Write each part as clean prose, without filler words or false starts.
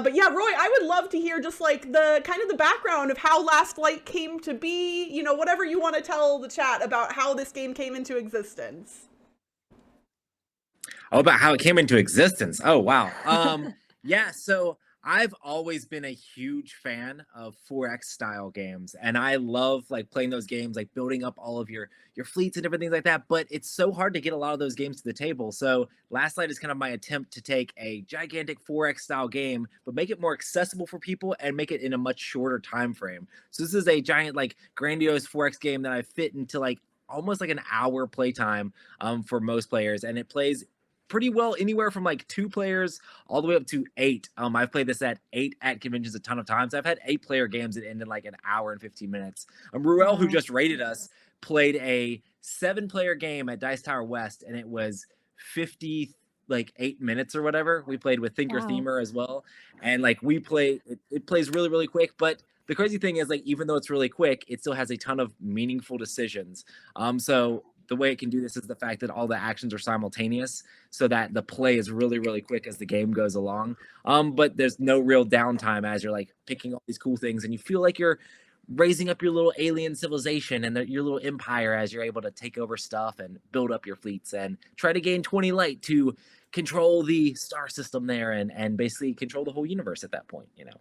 But yeah, Roy, I would love to hear just like the kind of the background of how Last Light came to be, you know, whatever you want to tell the chat about how this game came into existence. Oh, about how it came into existence. Oh, wow. Yeah, so I've always been a huge fan of 4X style games, and I love like playing those games, like building up all of your fleets and different things like that. But it's so hard to get a lot of those games to the table. So Last Light is kind of my attempt to take a gigantic 4X style game, but make it more accessible for people and make it in a much shorter time frame. So this is a giant, like grandiose 4X game that I fit into like almost like an hour playtime for most players, and it plays pretty well anywhere from like 2 players all the way up to 8. I've played this at 8 at conventions a ton of times. I've had 8-player games that end in like an hour and 15 minutes. Ruel, who Wow. just rated us, played a 7-player game at Dice Tower West, and it was 50 like 8 minutes or whatever. We played with Thinker Wow. Themer as well, and like we play it plays really really quick. But the crazy thing is, like, even though it's really quick, it still has a ton of meaningful decisions. So the way it can do this is the fact that all the actions are simultaneous, so that the play is really really quick as the game goes along. But there's no real downtime as you're like picking all these cool things, and you feel like you're raising up your little alien civilization and your little empire as you're able to take over stuff and build up your fleets and try to gain 20 light to control the star system there, and basically control the whole universe at that point, you know.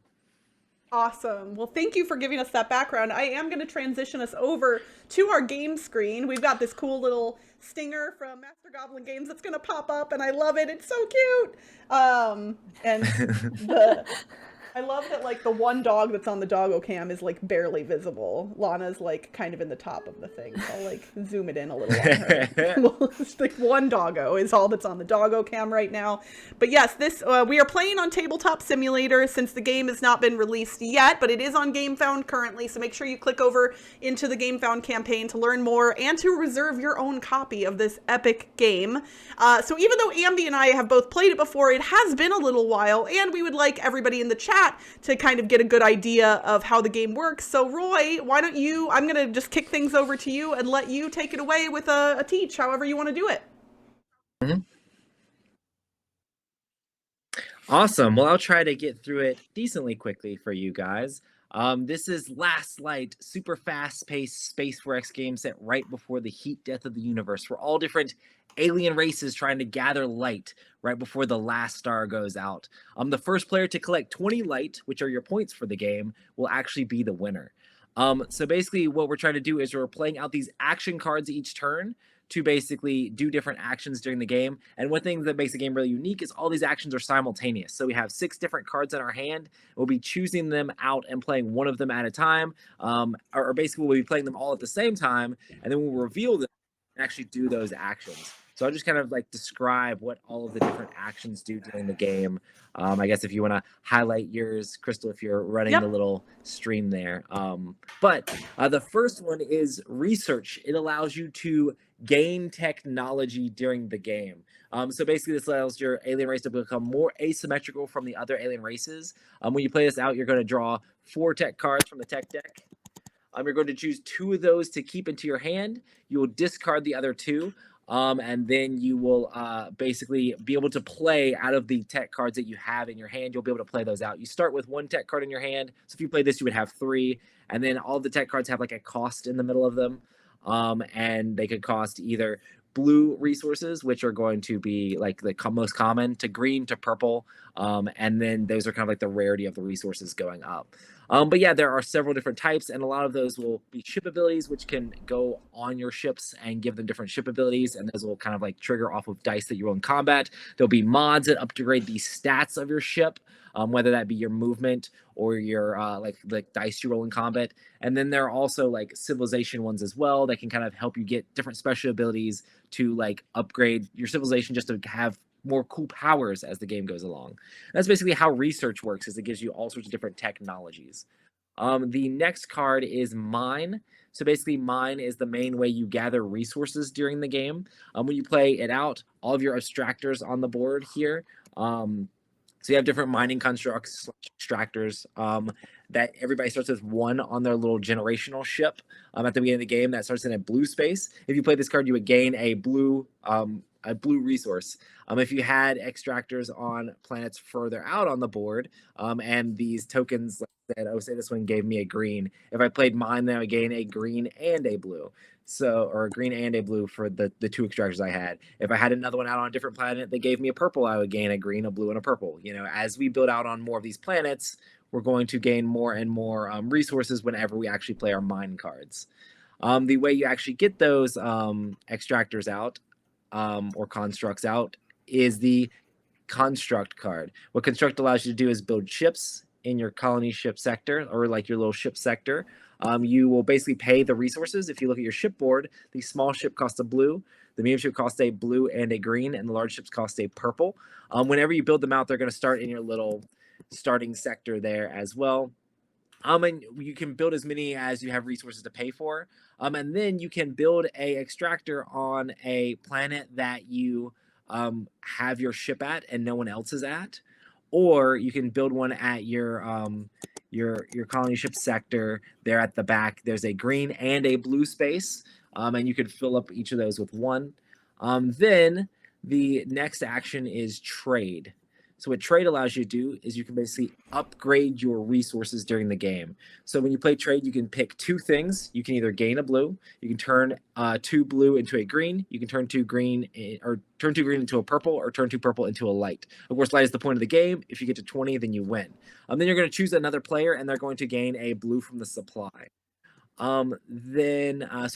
Awesome. Well, thank you for giving us that background. I am going to transition us over to our game screen. We've got this cool little stinger from Master Goblin Games that's going to pop up, and I love it. It's so cute. And the I love that like the one dog that's on the doggo cam is like barely visible. Lana's like kind of in the top of the thing. So I'll like zoom it in a little on her. It's like one doggo is all that's on the doggo cam right now. But yes, this we are playing on Tabletop Simulator since the game has not been released yet, but it is on GameFound currently. So make sure you click over into the GameFound campaign to learn more and to reserve your own copy of this epic game. So even though Ambie and I have both played it before, it has been a little while, and we would like everybody in the chat to kind of get a good idea of how the game works. So Roy, why don't you, I'm going to just kick things over to you and let you take it away with a teach, however you want to do it. Mm-hmm. Awesome. Well, I'll try to get through it decently quickly for you guys. This is Last Light, super fast-paced Space 4X game set right before the heat death of the universe. We're all different alien races trying to gather light right before the last star goes out. The first player to collect 20 light, which are your points for the game, will actually be the winner. So basically what we're trying to do is we're playing out these action cards each turn to basically do different actions during the game. And one thing that makes the game really unique is all these actions are simultaneous. So we have 6 different cards in our hand. We'll be choosing them out and playing one of them at a time. Or basically we'll be playing them all at the same time, and then we'll reveal them and actually do those actions. So I'll just kind of like describe what all of the different actions do during the game. I guess if you want to highlight yours, Crystal, if you're running the little stream there. But the first one is research. It allows you to gain technology during the game. So basically this allows your alien race to become more asymmetrical from the other alien races. When you play this out, you're going to draw 4 tech cards from the tech deck. You're going to choose 2 of those to keep into your hand. You will discard the other 2. And then you will basically be able to play out of the tech cards that you have in your hand. You'll be able to play those out. You start with 1 tech card in your hand. So if you play this, you would have 3. And then all the tech cards have like a cost in the middle of them. And they could cost either blue resources, which are going to be like the most common, to green to purple. And then those are kind of like the rarity of the resources going up. But yeah, there are several different types, and a lot of those will be ship abilities, which can go on your ships and give them different ship abilities, and those will kind of like trigger off of dice that you roll in combat. There'll be mods that upgrade the stats of your ship, whether that be your movement or your like dice you roll in combat. And then there are also like civilization ones as well that can kind of help you get different special abilities to like upgrade your civilization just to have more cool powers as the game goes along. And that's basically how research works, is it gives you all sorts of different technologies. The next card is Mine. So basically Mine is the main way you gather resources during the game. When you play it out, all of your abstractors on the board here. So you have different mining constructs, extractors, that everybody starts with 1 on their little generational ship at the beginning of the game that starts in a blue space. If you play this card, you would gain a blue a blue resource. If you had extractors on planets further out on the board, and these tokens, like I said, oh, say this one gave me a green. If I played mine, then I would gain a green and a blue. So, or a green and a blue for the two extractors I had. If I had another one out on a different planet that gave me a purple, I would gain a green, a blue, and a purple. You know, as we build out on more of these planets, we're going to gain more and more resources whenever we actually play our mine cards. The way you actually get those extractors out or constructs out is the construct card. What construct allows you to do is build ships in your colony ship sector, or like your little ship sector. You will basically pay the resources. If you look at your ship board, the small ship costs a blue, the medium ship costs a blue and a green, and the large ships cost a purple. Whenever you build them out, they're going to start in your little starting sector there as well. And you can build as many as you have resources to pay for. And then you can build a extractor on a planet that you have your ship at and no one else is at, or you can build one at your colony ship sector. There at the back, there's a green and a blue space, and you could fill up each of those with one. Then the next action is trade. So what trade allows you to do is you can basically upgrade your resources during the game. So when you play trade, you can pick two things. You can either gain a blue, you can turn 2 blue into a green, you can turn 2 green or turn 2 green into a purple, or turn 2 purple into a light. Of course, light is the point of the game. If you get to 20, then you win. Then you're going to choose another player, and they're going to gain a blue from the supply. So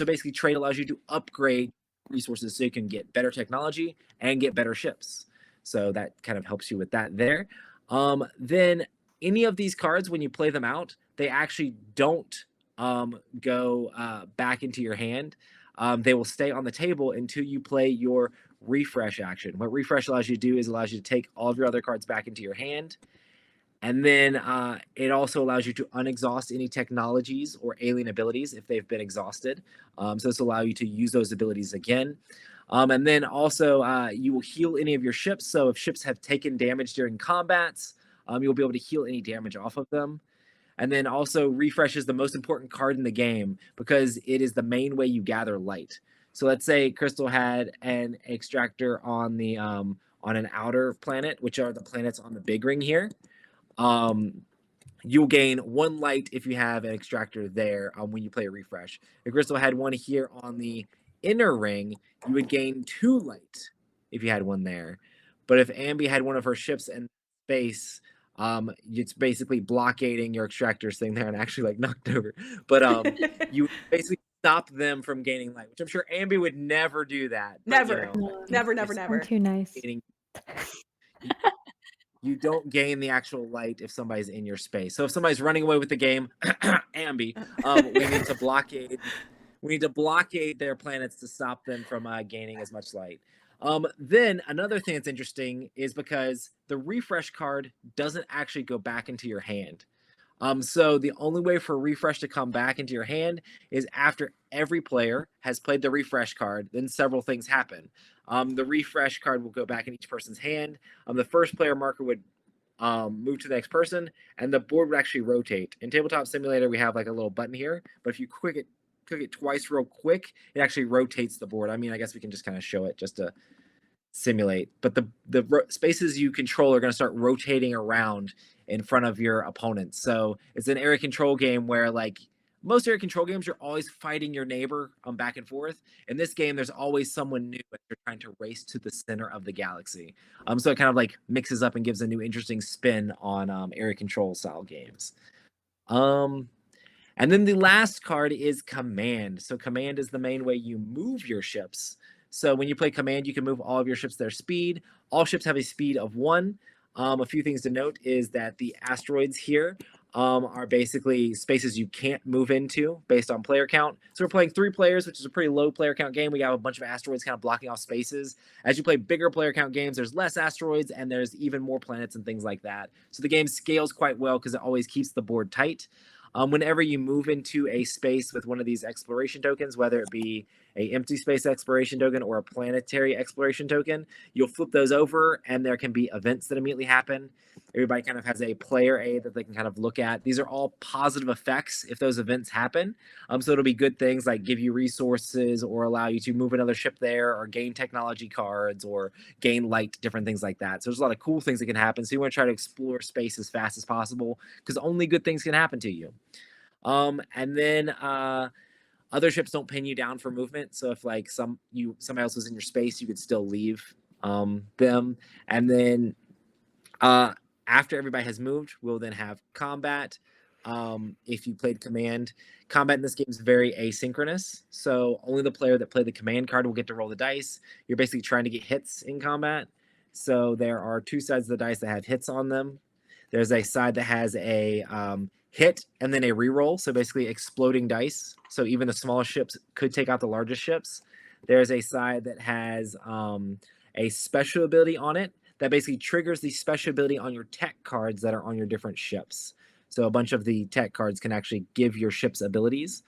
basically, trade allows you to upgrade resources so you can get better technology and get better ships. So that kind of helps you with that there. Then any of these cards, when you play them out, they actually don't go back into your hand. They will stay on the table until you play your refresh action. What refresh allows you to do is allows you to take all of your other cards back into your hand. And then it also allows you to unexhaust any technologies or alien abilities if they've been exhausted. So this will allow you to use those abilities again. And then also you will heal any of your ships. So if ships have taken damage during combats, you'll be able to heal any damage off of them. And then also refresh is the most important card in the game because it is the main way you gather light. So let's say Crystal had an extractor on the on an outer planet, which are the planets on the big ring here. You'll gain 1 light if you have an extractor there when you play a refresh. If Crystal had one here on the inner ring, you would gain 2 light if you had one there. But if Ambie had one of her ships in space, it's basically blockading your extractors thing there and actually like knocked over. But you basically stop them from gaining light, which I'm sure Ambie would never do that. Never. But, you know, Never. I'm too nice. You don't gain the actual light if somebody's in your space. So if somebody's running away with the game, Ambie, we need to blockade. We need to blockade their planets to stop them from gaining as much light. Then another thing that's interesting is because the refresh card doesn't actually go back into your hand. So the only way for refresh to come back into your hand is after every player has played the refresh card, then several things happen. The refresh card will go back in each person's hand. The first player marker would move to the next person, and the board would actually rotate. In Tabletop Simulator, we have like a little button here, but if you click it twice real quick, it actually rotates the board. I mean, I guess we can just kind of show it just to simulate. But the spaces you control are going to start rotating around in front of your opponent. So it's an area control game where, like most area control games, you're always fighting your neighbor back and forth. In this game, there's always someone new that you're trying to race to the center of the galaxy. So it kind of like mixes up and gives a new interesting spin on area control style games. And then the last card is Command. So Command is the main way you move your ships. So when you play Command, you can move all of your ships their speed. All ships have a speed of 1. A few things to note is that the asteroids here are basically spaces you can't move into based on player count. So we're playing 3 players, which is a pretty low player count game. We have a bunch of asteroids kind of blocking off spaces. As you play bigger player count games, there's less asteroids and there's even more planets and things like that. So the game scales quite well because it always keeps the board tight. Whenever you move into a space with one of these exploration tokens, whether it be a empty space exploration token or a planetary exploration token. You'll flip those over, and there can be events that immediately happen. Everybody kind of has a player aid that they can kind of look at. These are all positive effects if those events happen. So it'll be good things like give you resources or allow you to move another ship there or gain technology cards or gain light, different things like that. So there's a lot of cool things that can happen. So you want to try to explore space as fast as possible because only good things can happen to you. And then other ships don't pin you down for movement. So if like somebody else was in your space, you could still leave them. And then after everybody has moved, we'll then have combat. If you played command, combat in this game is very asynchronous. So only the player that played the command card will get to roll the dice. You're basically trying to get hits in combat. So there are two sides of the dice that have hits on them. There's a side that has a hit and then a reroll. So basically exploding dice. So even the smallest ships could take out the largest ships. There's a side that has a special ability on it that basically triggers the special ability on your tech cards that are on your different ships. So a bunch of the tech cards can actually give your ships abilities.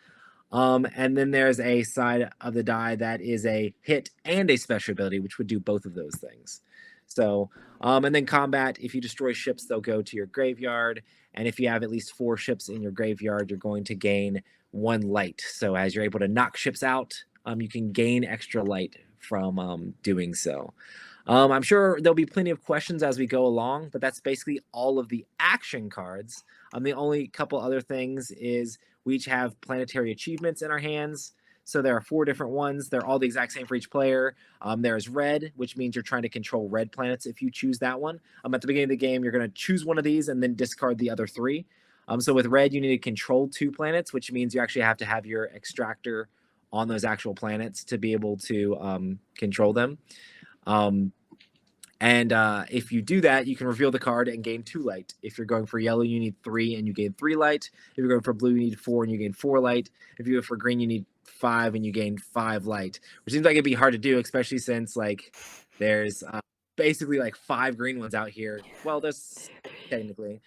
And then there's a side of the die that is a hit and a special ability, which would do both of those things. So, and then combat, if you destroy ships, they'll go to your graveyard. And if you have at least 4 ships in your graveyard, you're going to gain 1 light. So as you're able to knock ships out, you can gain extra light from doing so. I'm sure there'll be plenty of questions as we go along, but that's basically all of the action cards. The only couple other things is we each have planetary achievements in our hands. So there are 4 different ones. They're all the exact same for each player. There's red, which means you're trying to control red planets if you choose that one. At the beginning of the game, you're going to choose one of these and then discard the other 3. So with red, you need to control 2 planets, which means you actually have to have your extractor on those actual planets to be able to control them. And if you do that, you can reveal the card and gain 2 light. If you're going for yellow, you need 3 and you gain 3 light. If you're going for blue, you need 4 and you gain 4 light. If you go for green, you need 5 and you gain 5 light, which seems like it'd be hard to do, especially since like there's basically like 5 green ones out here. Well, there's technically,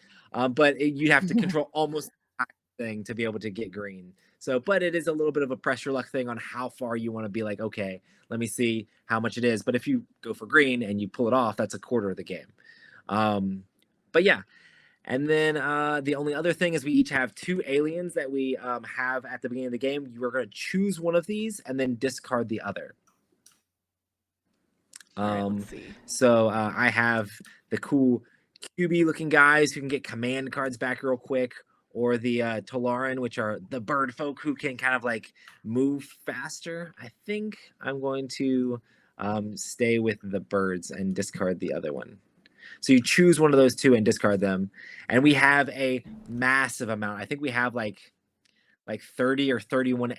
but you'd have to control almost the thing to be able to get green. So, but it is a little bit of a pressure luck thing on how far you want to be like, okay, let me see how much it is. But if you go for green and you pull it off, that's a quarter of the game. But yeah. And then the only other thing is we each have 2 aliens that we have at the beginning of the game. You are going to choose one of these and then discard the other. Let's see. So I have the cool QB looking guys who can get command cards back real quick, or the Tolaran, which are the bird folk who can kind of like move faster. I think I'm going to stay with the birds and discard the other one. So you choose one of those 2 and discard them. And we have a massive amount. I think we have like 30 or 31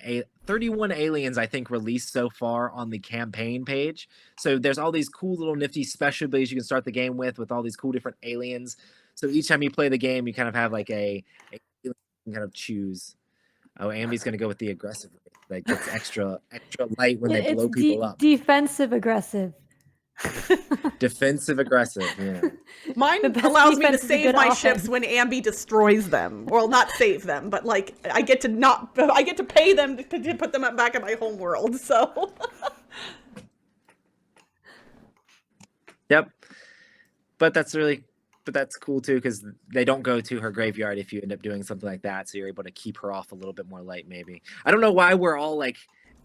aliens, I think, released so far on the campaign page. So there's all these cool little nifty special abilities you can start the game with all these cool different aliens. So each time you play the game, you kind of have like a you can kind of choose. Oh, Ambie's going to go with the aggressive that gets extra light when they blow people up. Defensive aggressive. Defensive aggressive, yeah. Mine allows me to save my ships when Ambie destroys them. Well, not save them, but like I get to pay them to put them back in my home world. So Yep. But that's cool too, because they don't go to her graveyard if you end up doing something like that. So you're able to keep her off a little bit more light, maybe. I don't know why we're all like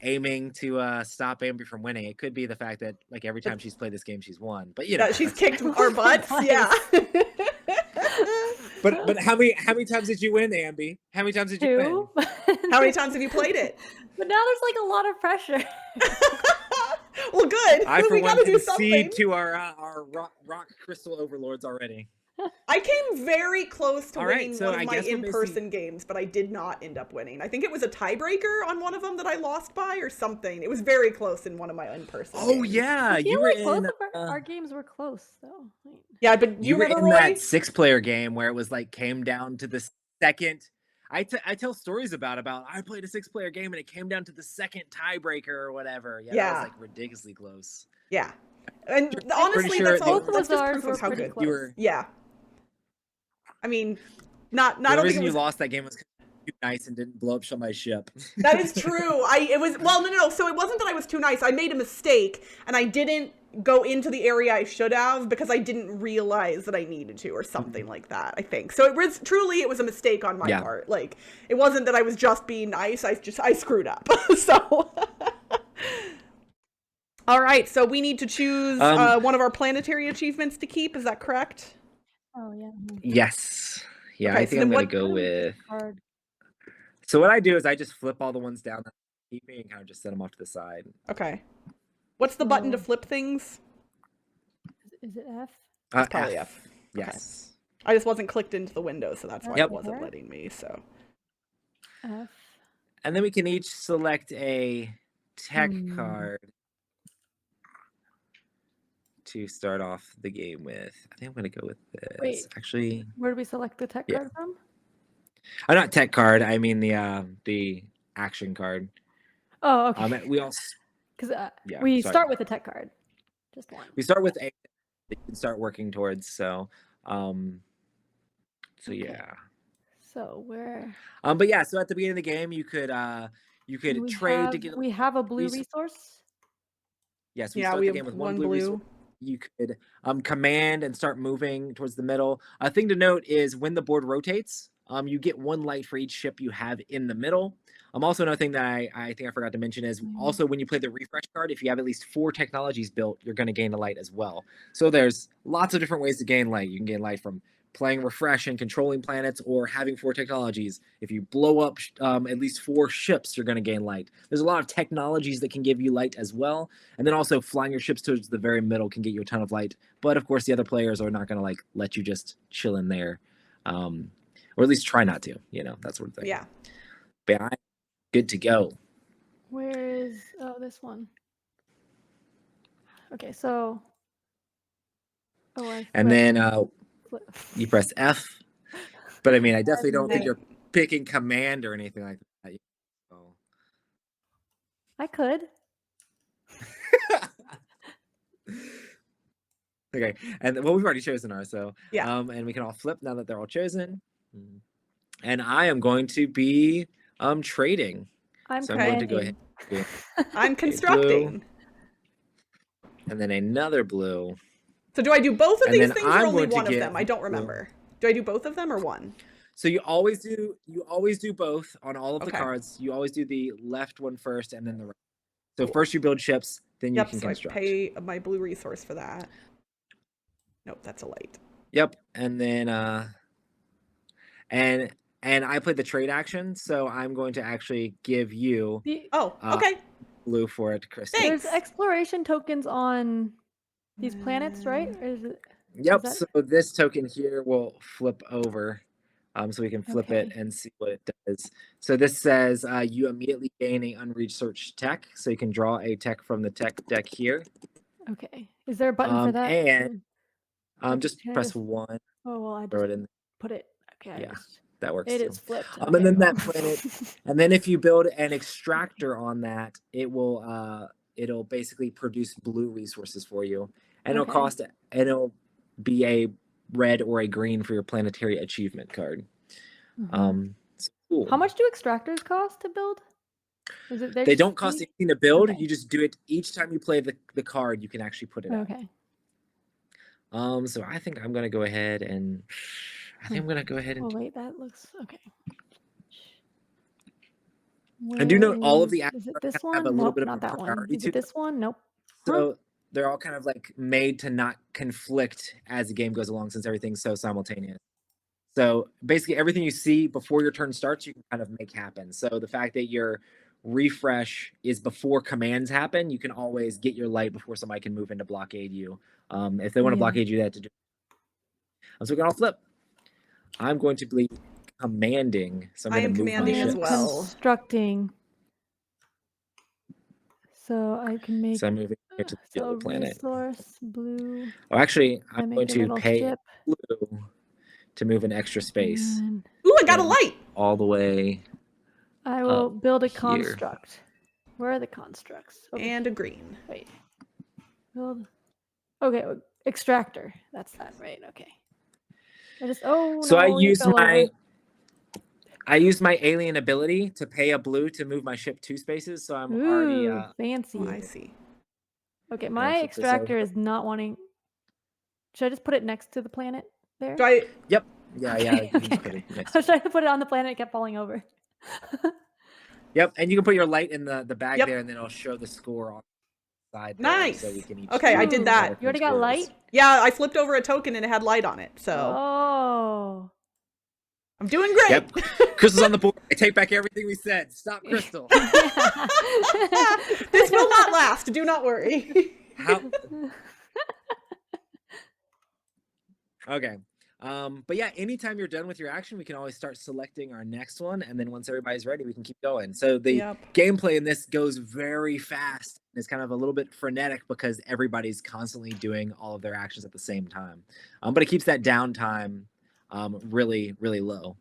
aiming to stop Ambie from winning. It could be the fact that like every time she's played this game, she's won. But you know, she's kicked our butts. Yeah. But how many times did you win, Ambie? How many times did you win? How many times have you played it? But now there's like a lot of pressure. Well, good. I for we one gotta do something. concede to our rock crystal overlords already. I came very close to winning so one of my in-person games, but I did not end up winning. I think it was a tiebreaker on one of them that I lost by or something. It was very close in one of my in-person games. Oh yeah, I feel you were like both in. of our games were close though. Yeah, but You were remember, in Roy? that 6-player game where it was like came down to the second. I tell stories about I played a 6-player game and it came down to the second tiebreaker or whatever. Yeah, that was like ridiculously close. Yeah, and honestly, sure that's all. Both That's of just ours proof were of how pretty good. close. Yeah. I mean, not. The I don't reason think it was, you lost that game was too nice and didn't blow up somebody's ship. That is true. No. So it wasn't that I was too nice. I made a mistake and I didn't go into the area I should have because I didn't realize that I needed to or something like that, I think. So it was a mistake on my part. Like, it wasn't that I was just being nice. I screwed up. So all right. So we need to choose one of our planetary achievements to keep. Is that correct? Oh, yeah. Yes. Yeah, Okay, I think I'm going to go with... Card. So what I do is I just flip all the ones down that keep me and kind of just set them off to the side. Okay. What's the button to flip things? Is it F? It's probably F. Yes. Okay. I just wasn't clicked into the window, so that's why it wasn't letting me. So F. And then we can each select a tech card to start off the game with. I think I'm going to go with this. Wait, actually, where do we select the tech card from? Oh, not tech card. I mean the action card. Oh, okay. We all because we start with a tech card. Just one. We start with a that you can start working towards. So, yeah. So where? But yeah. So at the beginning of the game, you could trade to get. We have a blue resource. Yes. We start the game with one blue resource. You could command and start moving towards the middle. A thing to note is when the board rotates, you get one light for each ship you have in the middle. Also, another thing that I think I forgot to mention is also when you play the refresh card, if you have at least 4 technologies built, you're going to gain a light as well. So there's lots of different ways to gain light. You can gain light from playing refresh and controlling planets or having 4 technologies. If you blow up at least 4 ships, you're going to gain light. There's a lot of technologies that can give you light as well. And then also flying your ships towards the very middle can get you a ton of light. But of course, the other players are not going to let you just chill in there. Or at least try not to, that sort of thing. Yeah. But I'm good to go. Where is this one? Okay, so and then you press F. But I mean, I definitely don't think you're picking command or anything like that. So. I could. Okay, and we've already chosen ours, so yeah. And we can all flip now that they're all chosen. And I am going to be trading. I'm going to go ahead. I'm constructing. And then another blue. So do I do both of these things or only one of them? I don't remember. Do I do both of them or one? So you always do both on all of the cards. You always do the left one first and then the right. So first you build ships, then you can construct. I pay my blue resource for that. Nope, that's a light. Yep, and then and I played the trade action, so I'm going to actually give you okay. Blue for it, Kristen. There's exploration tokens on these planets, right? Or is it, yep, so this token here will flip over. So we can flip it and see what it does. So this says you immediately gain a unresearched tech, so you can draw a tech from the tech deck here. Okay. Is there a button for that? And just press 1. Oh well, I just throw it in. Put it. Okay. Yeah, that works. It is flipped. And then that planet, and then if you build an extractor on that, it will it'll basically produce blue resources for you, and it'll be a red or a green for your planetary achievement card. So cool. How much do extractors cost to build? Is it they don't cost anything to build. You just do it each time you play the card. You can actually put it out. So I think I'm gonna go ahead and Oh wait, that looks okay. I do note all of the is it this one? have a little bit of not a that one. priority Is to it this one? Nope. So they're all kind of made to not conflict as the game goes along, since everything's so simultaneous. So basically everything you see before your turn starts, you can kind of make happen. So the fact that your refresh is before commands happen, you can always get your light before somebody can move in to blockade you. If they want to blockade you, they have to do. So we can all flip. I'm going to be commanding. So I'm commanding as well. Constructing. So I can make. So I'm moving here to the other planet. Resource blue. Oh, actually, I'm going to pay blue to move an extra space. Ooh, I got a light. All the way. I will build a construct. Where are the constructs? And a green. Wait. Build. Okay, extractor. That's that, right? Okay. I use my. I used my alien ability to pay a blue to move my ship 2 spaces, so I'm already Ooh, fancy. Oh, I see. Okay, I'll my flip this extractor over. is not wanting. Should I just put it next to the planet there? Do I? Yep. Yeah, Okay, yeah. You okay, just put okay. it next I to was it. trying to put it on the planet, it kept falling over. Yep, and you can put your light in the bag Yep. there, and then it'll show the score on the side there, Nice. so we can each Okay, I did Ooh, that. You already got light? Yeah, I flipped over a token and it had light on it. So Oh. I'm doing great. Yep. Crystal's on the board. I take back everything we said. Stop Crystal. This will not last. Do not worry. How? Okay. But yeah, anytime you're done with your action, we can always start selecting our next one, and then once everybody's ready, we can keep going. So the gameplay in this goes very fast. It's kind of a little bit frenetic because everybody's constantly doing all of their actions at the same time. But it keeps that downtime really, really low.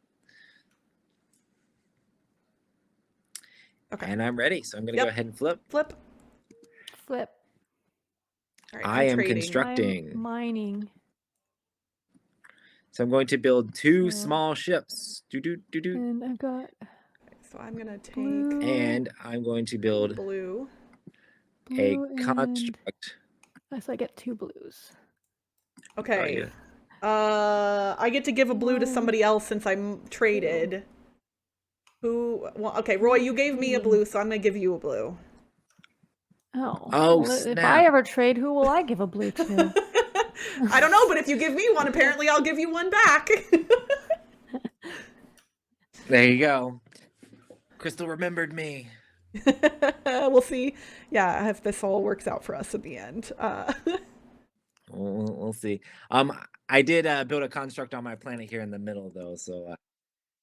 Okay. And I'm ready, so I'm going to go ahead and flip. Flip. Flip. All right, I am trading. constructing. I'm mining. So I'm going to build 2 small ships. And I've got. So I'm gonna take. Blue. And I'm going to build blue a and- construct. So I get 2 blues. Okay. I get to give a blue to somebody else since I'm traded. Who? Well, okay, Roy, you gave me a blue, so I'm gonna give you a blue. Oh. Oh, Well, if snap. I ever trade, who will I give a blue to? I don't know, but if you give me one, apparently I'll give you one back. There you go. Crystal remembered me. We'll see. Yeah, if this all works out for us in the end. We'll see. I did build a construct on my planet here in the middle, though. So,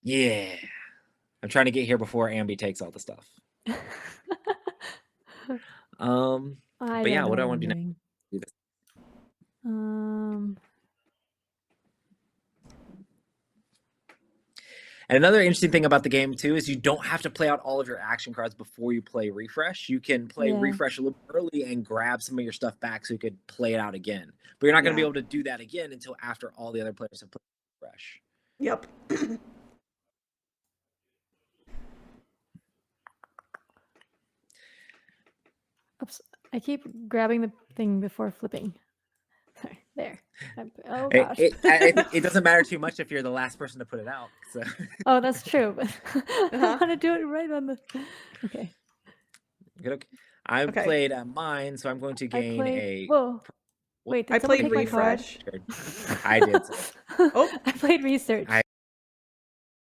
yeah, I'm trying to get here before Ambie takes all the stuff. But yeah, what do I want to do next? Do this. And another interesting thing about the game too is you don't have to play out all of your action cards before you play refresh. You can play refresh a little early and grab some of your stuff back so you could play it out again. But you're not going to be able to do that again until after all the other players have played refresh. Yep. Oops. I keep grabbing the thing before flipping. Sorry, there. Oh Hey, gosh. it doesn't matter too much if you're the last person to put it out. So. Oh, that's true. But I want to do it right on the. Okay. Okay. I've played mine, so I'm going to gain a. Whoa. Wait, did I someone played take refresh. I did. Oh, I played research.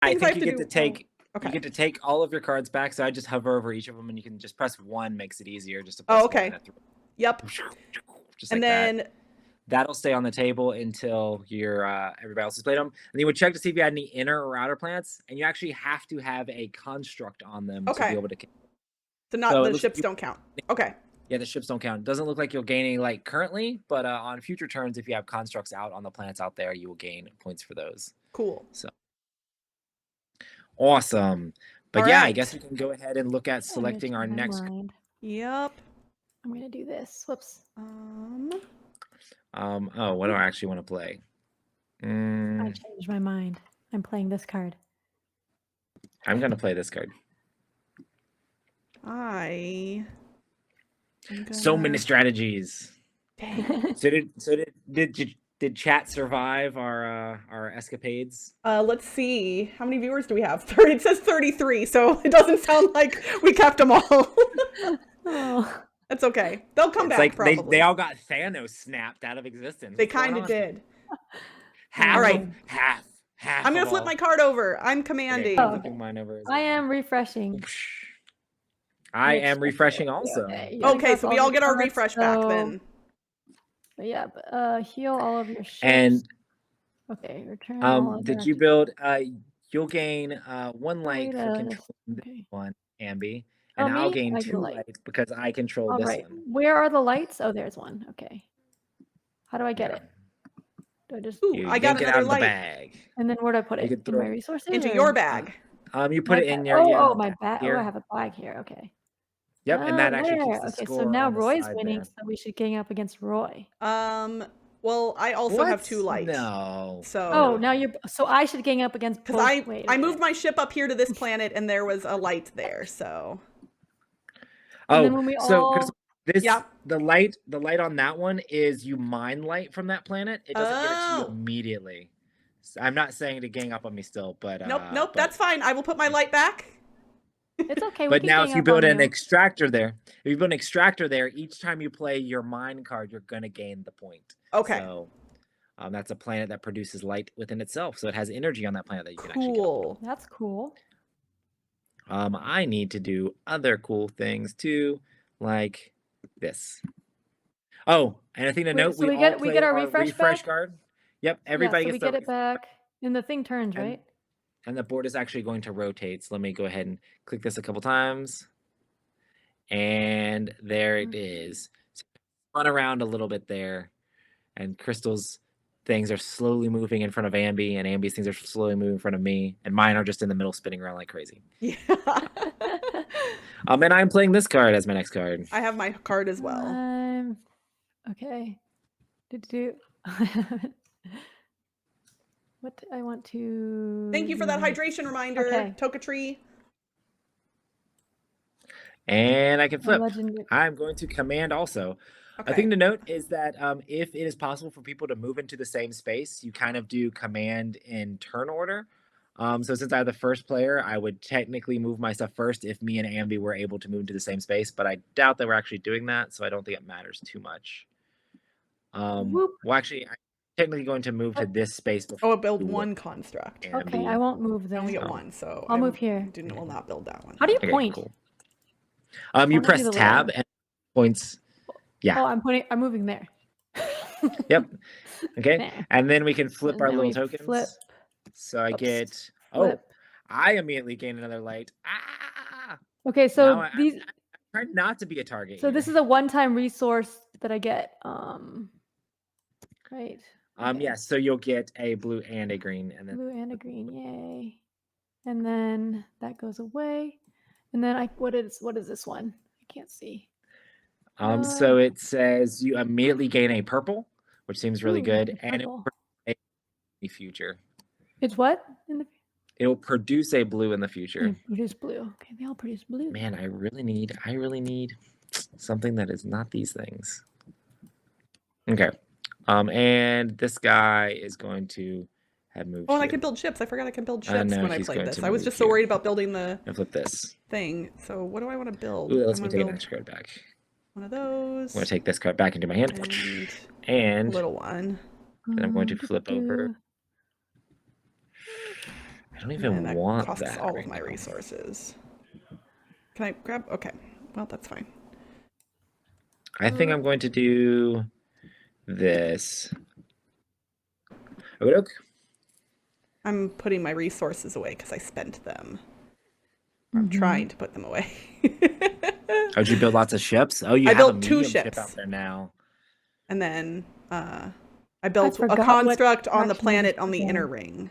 I think you get to take. Okay. You get to take all of your cards back, so I just hover over each of them, and you can just press 1. Makes it easier just to press 1. Yep. Just and like then that. That'll stay on the table until your everybody else has played them. And you would check to see if you had any inner or outer planets, and you actually have to have a construct on them to be able to. So the ships don't count. Okay. Yeah, the ships don't count. It doesn't look like you'll gain any light currently, but on future turns, if you have constructs out on the planets out there, you will gain points for those. Cool. So awesome. But I guess we can go ahead and look at selecting our next. Yep. I'm gonna do this. Whoops. Oh, what do I actually want to play? I changed my mind. I'm playing this card. I'm gonna play this card. So many strategies. Dang. Did chat survive our escapades? Let's see. How many viewers do we have? 30. It says 33, so it doesn't sound like we kept them all. Oh. That's okay. They'll come back. Like probably. they all got Thanos snapped out of existence. They kind of did. Half. I'm gonna flip my card over. I'm commanding. Okay, flipping mine over. I am refreshing. I am refreshing also. Okay, so we all get our refresh back then. Yeah, but heal all of your ships. And okay, return all of did you build you'll gain 1 light for controlling this one, Ambie. And I'll gain 2 light because I control this one. Where are the lights? Oh, there's one. Okay. How do I get it? Do I just I got another light. Bag. And then where do I put it? In my resources? Into your bag. You put it in your my bag. Oh, I have a bag here. Okay. Yep, and that actually keeps the okay, score. so now on the Roy's side winning, there. so we should gang up against Roy. Well, I also have What? 2 light. No. So. Oh, now you're. So I should gang up against. Because Wait, I moved my ship up here to this planet, and there was a light there. So. And then Oh, when we so all. Crystal, this Yeah. the light on that one is you mine light from that planet. It doesn't give it to you Oh. immediately. So I'm not saying to gang up on me still, but Nope, but, that's fine. I will put my light back. It's okay. We but can now gang if you up build on an you. extractor there, each time you play your mine card, you're gonna gain the point. Okay. So that's a planet that produces light within itself, so it has energy on that planet that you can actually get. Cool. That's cool. I need to do other cool things too, like this. Oh, and a thing to note, so we get our refresh back? card. Yep, everybody so gets we get it back, and the thing turns, right? And the board is actually going to rotate. So let me go ahead and click this a couple times. And there it is. So run around a little bit there. And Crystal's things are slowly moving in front of Ambie, and Ambie's things are slowly moving in front of me, and mine are just in the middle spinning around like crazy. Yeah. And I'm playing this card as my next card. I have my card as well. Okay. What I want to. Thank you for that hydration reminder, Okay. Tokatree. And I can flip. Legendary. I'm going to command also. Okay. A thing to note is that if it is possible for people to move into the same space, you kind of do command in turn order. So since I'm the first player, I would technically move my stuff first if me and Ambie were able to move into the same space, but I doubt that we're actually doing that, so I don't think it matters too much. Well, actually, I'm technically going to move to this space before. Oh, build one construct. Ambie. Okay, I won't move there. I only get one, so I'll move here. Will not build that one. How do you point? Cool. You press tab and points. Yeah. Oh, I'm moving there. Yep. Okay. There. And then we can flip And our then little we tokens. flip. So I Oops. get Flip. I immediately gain another light. Ah. Okay, so Now these I'm trying not to be a target. So this is a one-time resource that I get. Right. Okay. Yes, so you'll get a blue and a green, and then blue and a green, yay. And then that goes away. And then what is this one? I can't see. So it says you immediately gain a purple, which seems really good, and it will produce a future. It's what? It will produce a blue in the future. Produce blue. Okay, they all produce blue. Man, I really need something that is not these things. Okay. And this guy is going to have moved. Oh, and I can build ships. I forgot I can build ships no, when I played this. I was just so worried about building the flip this thing. So what do I want to build? Ooh, let's take an extra card back. One of those. I'm going to take this card back into my hand. And a little one. Then I'm going to flip over. I don't even want costs that. all of my resources. Can I grab? Okay. Well, that's fine. I think I'm going to do this. Okay. I'm putting my resources away because I spent them. I'm trying to put them away. Oh, did you build lots of ships? Oh, I built 2 ships ships out there now. And then I built a construct on the planet on the inner ring.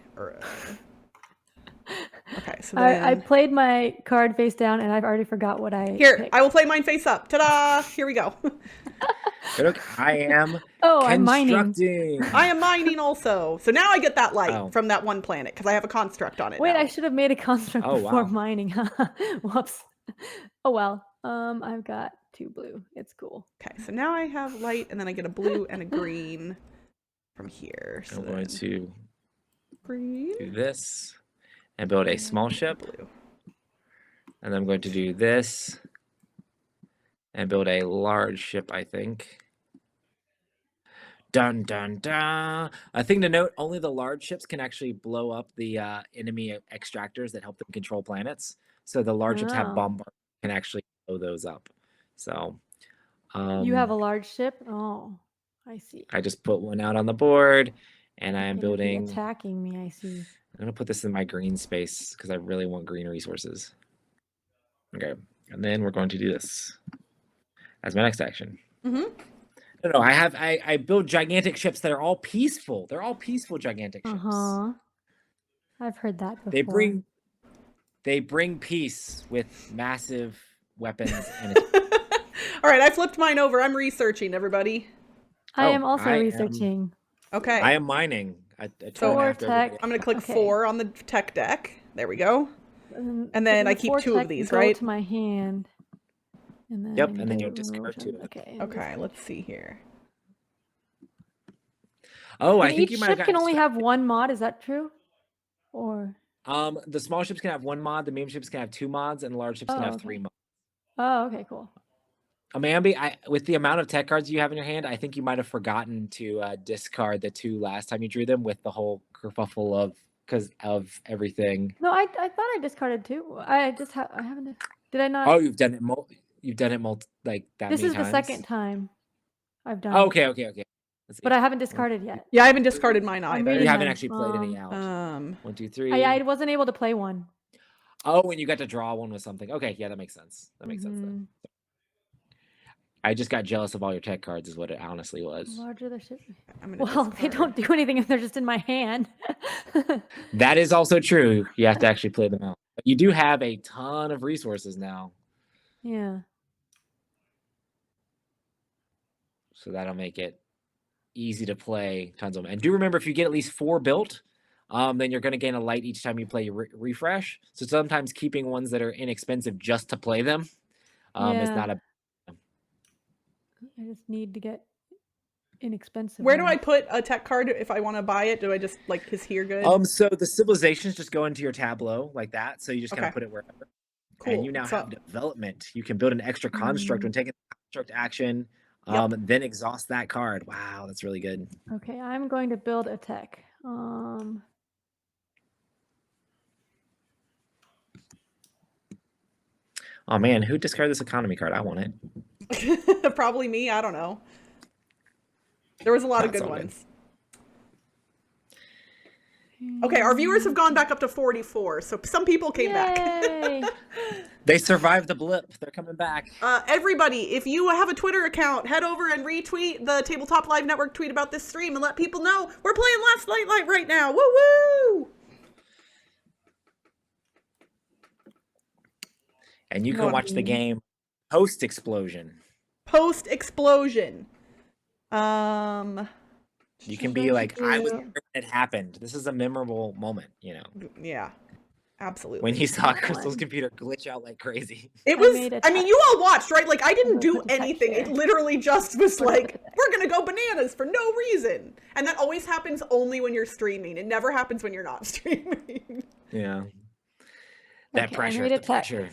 Okay, so then... I played my card face down, and I've already forgot what I picked. I will play mine face up. Ta-da! Here we go. I am I'm mining. I am mining also. So now I get that light from that one planet because I have a construct on it. Wait, now. I should have made a construct before mining. Whoops. Oh well. I've got 2 blue. It's cool. Okay, so now I have light, and then I get a blue and a green from here. So I'm going to do this and build a small ship. Blue. And then I'm going to do this and build a large ship, I think. Dun, dun, dun. A thing to note, only the large ships can actually blow up the enemy extractors that help them control planets. So the large ships have bombard can actually blow those up. So you have a large ship? Oh, I see. I just put one out on the board, and I am building... attacking me, I see. I'm going to put this in my green space because I really want green resources. Okay, and then we're going to do this as my next action. No, I build gigantic ships that are all peaceful. They're all peaceful gigantic ships. I've heard that before. They bring peace with massive weapons. And all right, I flipped mine over. I'm researching, everybody. I Oh, am also I am- researching. Okay. I am mining a ton So- after Tech. everybody. I'm gonna click Okay. 4 on the tech deck. There we go. And then I keep 4 2 of tech these, go right? to my hand. And then Yep, I and need then to you'll discard remove 2 of them. Okay. and Okay, discard. let's see here. Oh, I And think each you might have ship can gotten only have 1 mod, is that true? Or the small ships can have 1 mod, the medium ships can have 2 mods, and the large ships can have 3 okay. mods. Oh, okay, cool. Ambie, with the amount of tech cards you have in your hand, I think you might have forgotten to discard the 2 last time you drew them with the whole kerfuffle of everything. No, I thought I discarded 2. I haven't. Did I not? Oh, you've done it like that This many is the times? second time I've done Oh, it. okay. Let's see. But I haven't discarded yet. Yeah, I haven't discarded mine I'm either. You reading haven't them. actually played any out. 1, 2, 3. I wasn't able to play one. Oh, when you got to draw one with something. Okay, yeah, that makes sense. That makes sense then. I just got jealous of all your tech cards is what it honestly was. Larger the ship. I'm gonna Well, they discard. don't do anything if they're just in my hand. That is also true. You have to actually play them out. But you do have a ton of resources now. Yeah. So that'll make it easy to play tons of them. And do remember, if you get at least 4 built, then you're going to gain a light each time you play your refresh. So sometimes keeping ones that are inexpensive just to play them is Yeah. not a... I just need to get inexpensive. Where do I ones. put a tech card if I want to buy it? Do I just like is here good? So the civilizations just go into your tableau like that. So you just kind Okay. of put it wherever. Cool. And you now So- have development. You can build an extra construct when taking construct action, then exhaust that card. Wow, that's really good. Okay, I'm going to build a tech. Oh man, who discarded this economy card? I want it. Probably me. I don't know. There was a lot of That's good all good. ones. Okay, our viewers have gone back up to 44, so some people came back. Yay! They survived the blip. They're coming back. Everybody, if you have a Twitter account, head over and retweet the Tabletop Live Network tweet about this stream and let people know we're playing Last Light right now. Woo woo! And you can watch the game post explosion. Post explosion. You can be like, I was there when it happened. This is a memorable moment, you know. Yeah, absolutely. When you saw Crystal's computer glitch out like crazy. It was, made a I mean, you all watched, right? Like, I didn't I'm gonna do put the text anything. here. It literally just was like, we're going to go bananas for no reason. And that always happens only when you're streaming. It never happens when you're not streaming. Yeah. That Okay, I pressure. made a The tech. pressure.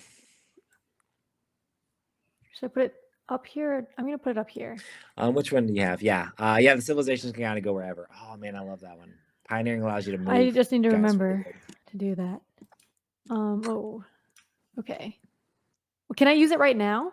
Should I put it up here? I'm going to put it up here. Which one do you have? Yeah. Yeah, the civilizations can kind of go wherever. Oh man, I love that one. Pioneering allows you to move. I just need to guys remember really good. to do that. Oh, okay. Well, can I use it right now?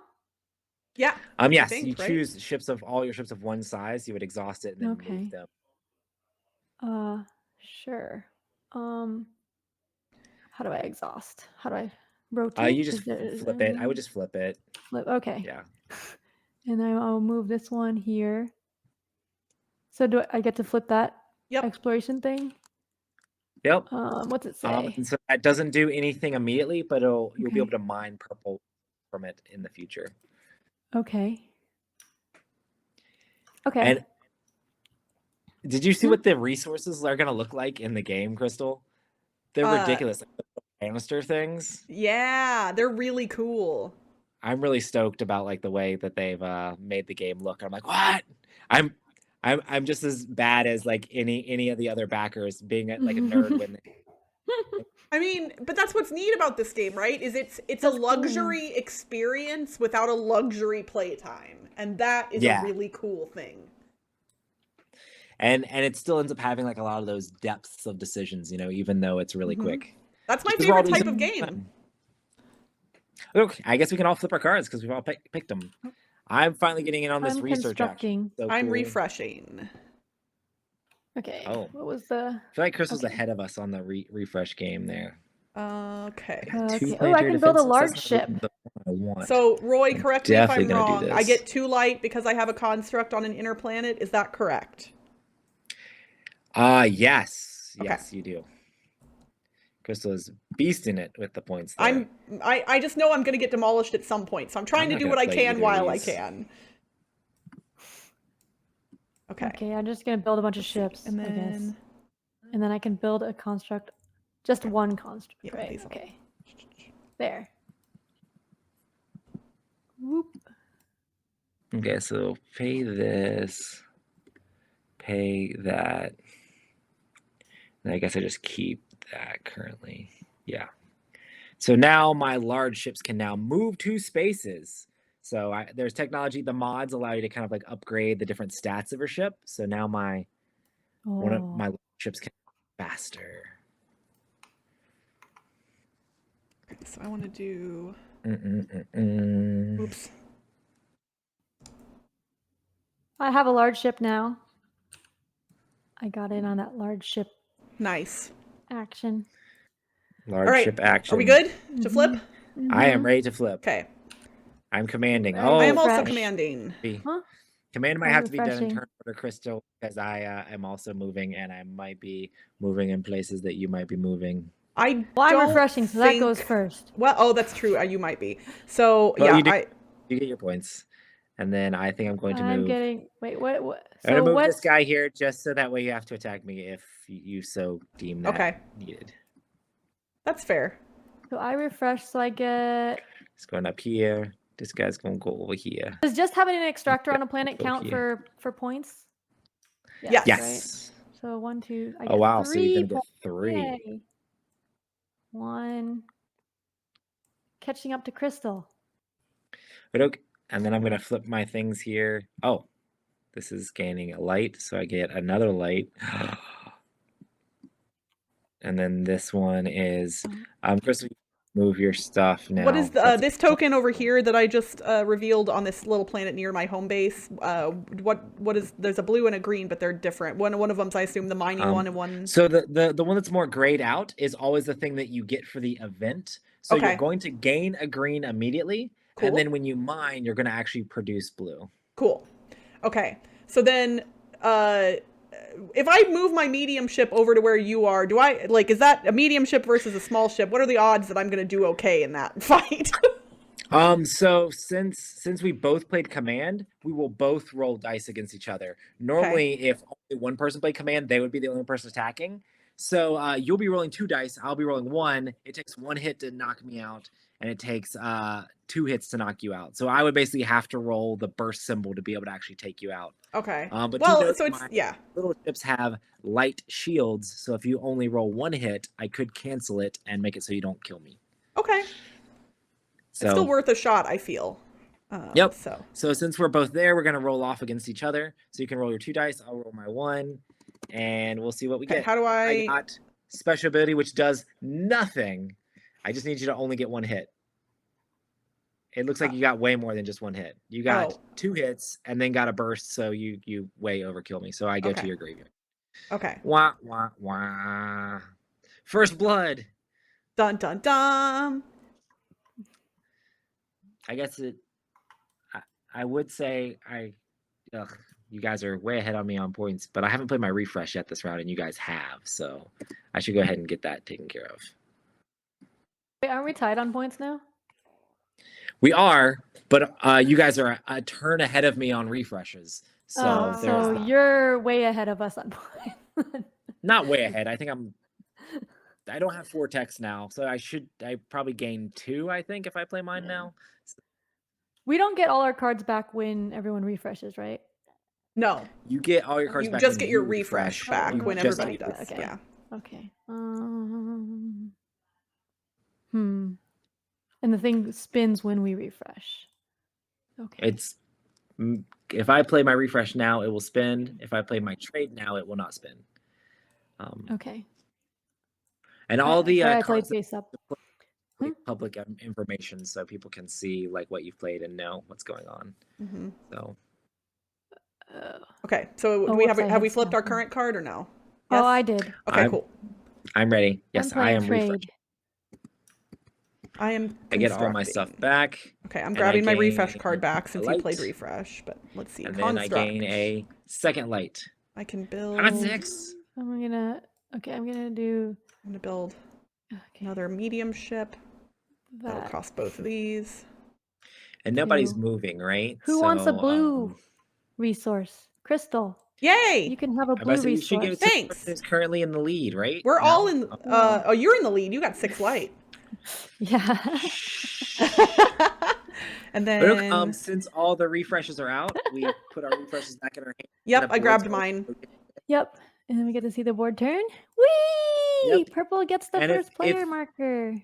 Yeah. Yes, think, you right? choose ships of all your ships of one size. You would exhaust it and then Okay. move them. Sure. How do I exhaust? How do I rotate? You just flip it. I would just flip it. flip. Okay. Yeah. And then I'll move this one here. So do I get to flip that Yep. exploration thing? Yep. What's it say? And so that doesn't do anything immediately, but you'll be Okay. able to mine purple from it in the future. Okay. Okay. And did you see Yeah. what the resources are going to look like in the game, Crystal? They're ridiculous. Like the canister things. Yeah, they're really cool. I'm really stoked about like the way that they've made the game look. I'm like, what? I'm just as bad as like any of the other backers being like a nerd when I mean, but that's what's neat about this game, right? Is it's a That's cool. luxury experience without a luxury playtime. And that is Yeah. a really cool thing. and it still ends up having like a lot of those depths of decisions, you know, even though it's really Mhm. quick. That's my Just 'cause we're all favorite type doing of something game. fun. Okay, I guess we can all flip our cards because we've all picked them. I'm finally getting in on this I'm research action. constructing. So I'm cool. refreshing. Okay. Oh. What was the? I feel like Chris was Okay. ahead of us on the refresh game there. Okay. Okay. Oh, I Two-player can build a defenses, large that's ship. not the one I want. So, Roy, I'm correct me if definitely I'm gonna do wrong. I this. get 2 light because I have a construct on an inner planet. Is that correct? Yes. Okay. Yes, you do. Crystal is beasting it with the points there. I just know I'm going to get demolished at some point, so I'm trying I'm to not do gonna what I play can either of while I these. can. Okay. Okay, I'm just gonna build a bunch of ships, And I guess. then And then I can build a construct, just one construct, Yeah, right? these all- Okay. There. Whoop. Okay, so pay this, pay that. And I guess I just keep that currently. Yeah. So now my large ships can now move to spaces. So there's technology, the mods allow you to kind of like upgrade the different stats of your ship. So now one of Oh. my ships can be faster. Okay, so I want to do. Mm-mm-mm-mm. Oops. I have a large ship now. I got in on that large ship Nice. action. Large All right. ship action. Are we good to flip? I am ready to flip. Okay. I'm commanding. Ready. Oh, I am also Refresh. commanding. Huh? Command might I'm have to be done in refreshing. turn order, Crystal, because I am also moving, and I might be moving in places that you might be moving. I Well, I'm don't refreshing, so that goes think- first. Well, oh, that's true. You might be. So Well, yeah, you get your points, and then I think I'm going to I'm move. getting. Wait, what? I'm So gonna move what? this guy here, just so that way you have to attack me if you so deem that Okay. needed. That's fair. So I refresh, so I get. It's going up here. This guy's gonna go over here. Does just having an extractor on a planet Go count here. for points? Yes. Yes. Right? So 1, 2. I Oh get wow, so you're 3 gonna get points. 3. Yay. 1. Catching up to Crystal. But okay, and then I'm gonna flip my things here. Oh, this is gaining a light, so I get another light. And then this one is Crystal, move your stuff now. What is this token over here that I just revealed on this little planet near my home base? What is? There's a blue and a green, but they're different. One of them's, I assume, the mining one, and one. So the one that's more grayed out is always the thing that you get for the event. So Okay. you're going to gain a green immediately, Cool. and then when you mine, you're going to actually produce blue. Cool. Okay. So then, if I move my medium ship over to where you are, do I like? Is that a medium ship versus a small ship? What are the odds that I'm going to do okay in that fight? So since we both played command, we will both roll dice against each other. Normally, if only one person played command, they would be the only person attacking. So you'll be rolling 2 dice. I'll be rolling 1. It takes 1 hit to knock me out, and it takes 2 hits to knock you out. So I would basically have to roll the burst symbol to be able to actually take you out. Okay. But well, so it's little ships have light shields, so if you only roll 1 hit, I could cancel it and make it so you don't kill me. Okay. So, it's still worth a shot, I feel. Yep. So since we're both there, we're gonna roll off against each other. So you can roll your 2 dice. I'll roll my 1, and we'll see what we get. How do I got special ability, which does nothing. I just need you to only get 1 hit. It looks like you got way more than just 1 hit. You got 2 hits and then got a burst, so you way overkill me. So I go to your graveyard. Okay. Wah wah wah. First blood. Dun dun dun. I guess I would say you guys are way ahead on me on points, but I haven't played my refresh yet this round, and you guys have, so I should go ahead and get that taken care of. Wait, aren't we tied on points now? We are, but you guys are a turn ahead of me on refreshes. So so you're way ahead of us on points. Not way ahead. I think I don't have 4 techs now, so I probably gain 2, I think, if I play mine now. We don't get all our cards back when everyone refreshes, right? No. You get all your cards back. You just get your refresh back when everybody does. Okay. Yeah. Okay. And the thing spins when we refresh. Okay. If I play my refresh now, it will spin. If I play my trade now, it will not spin. Okay. And all the I cards played face up. Public information, so people can see like what you've played and know what's going on. Mm-hmm. So. Okay. So have we flipped our current card or no? Yes? Oh, I did. Okay. Cool. I'm ready. Yes, I am refreshing. I get all my stuff back. Okay, I'm grabbing my refresh card back since you played refresh, but let's see. And then I gain a second light. I can build. I'm at 6. I'm gonna build another medium ship. That'll cost both of these. And nobody's moving, right? Who wants a blue resource? Crystal. Yay! You can have a I blue bet you should give resource. it to the Thanks. person who's currently in the lead, right? We're No? all in. Oh. Oh, you're in the lead. You got 6 light. Yeah. And Look, then. since all the refreshes are out, we put our refreshes back in our hand. Yep, and I the grabbed boards mine. are- Yep. And then we get to see the board turn. Whee! Yep. Purple gets the And first player marker.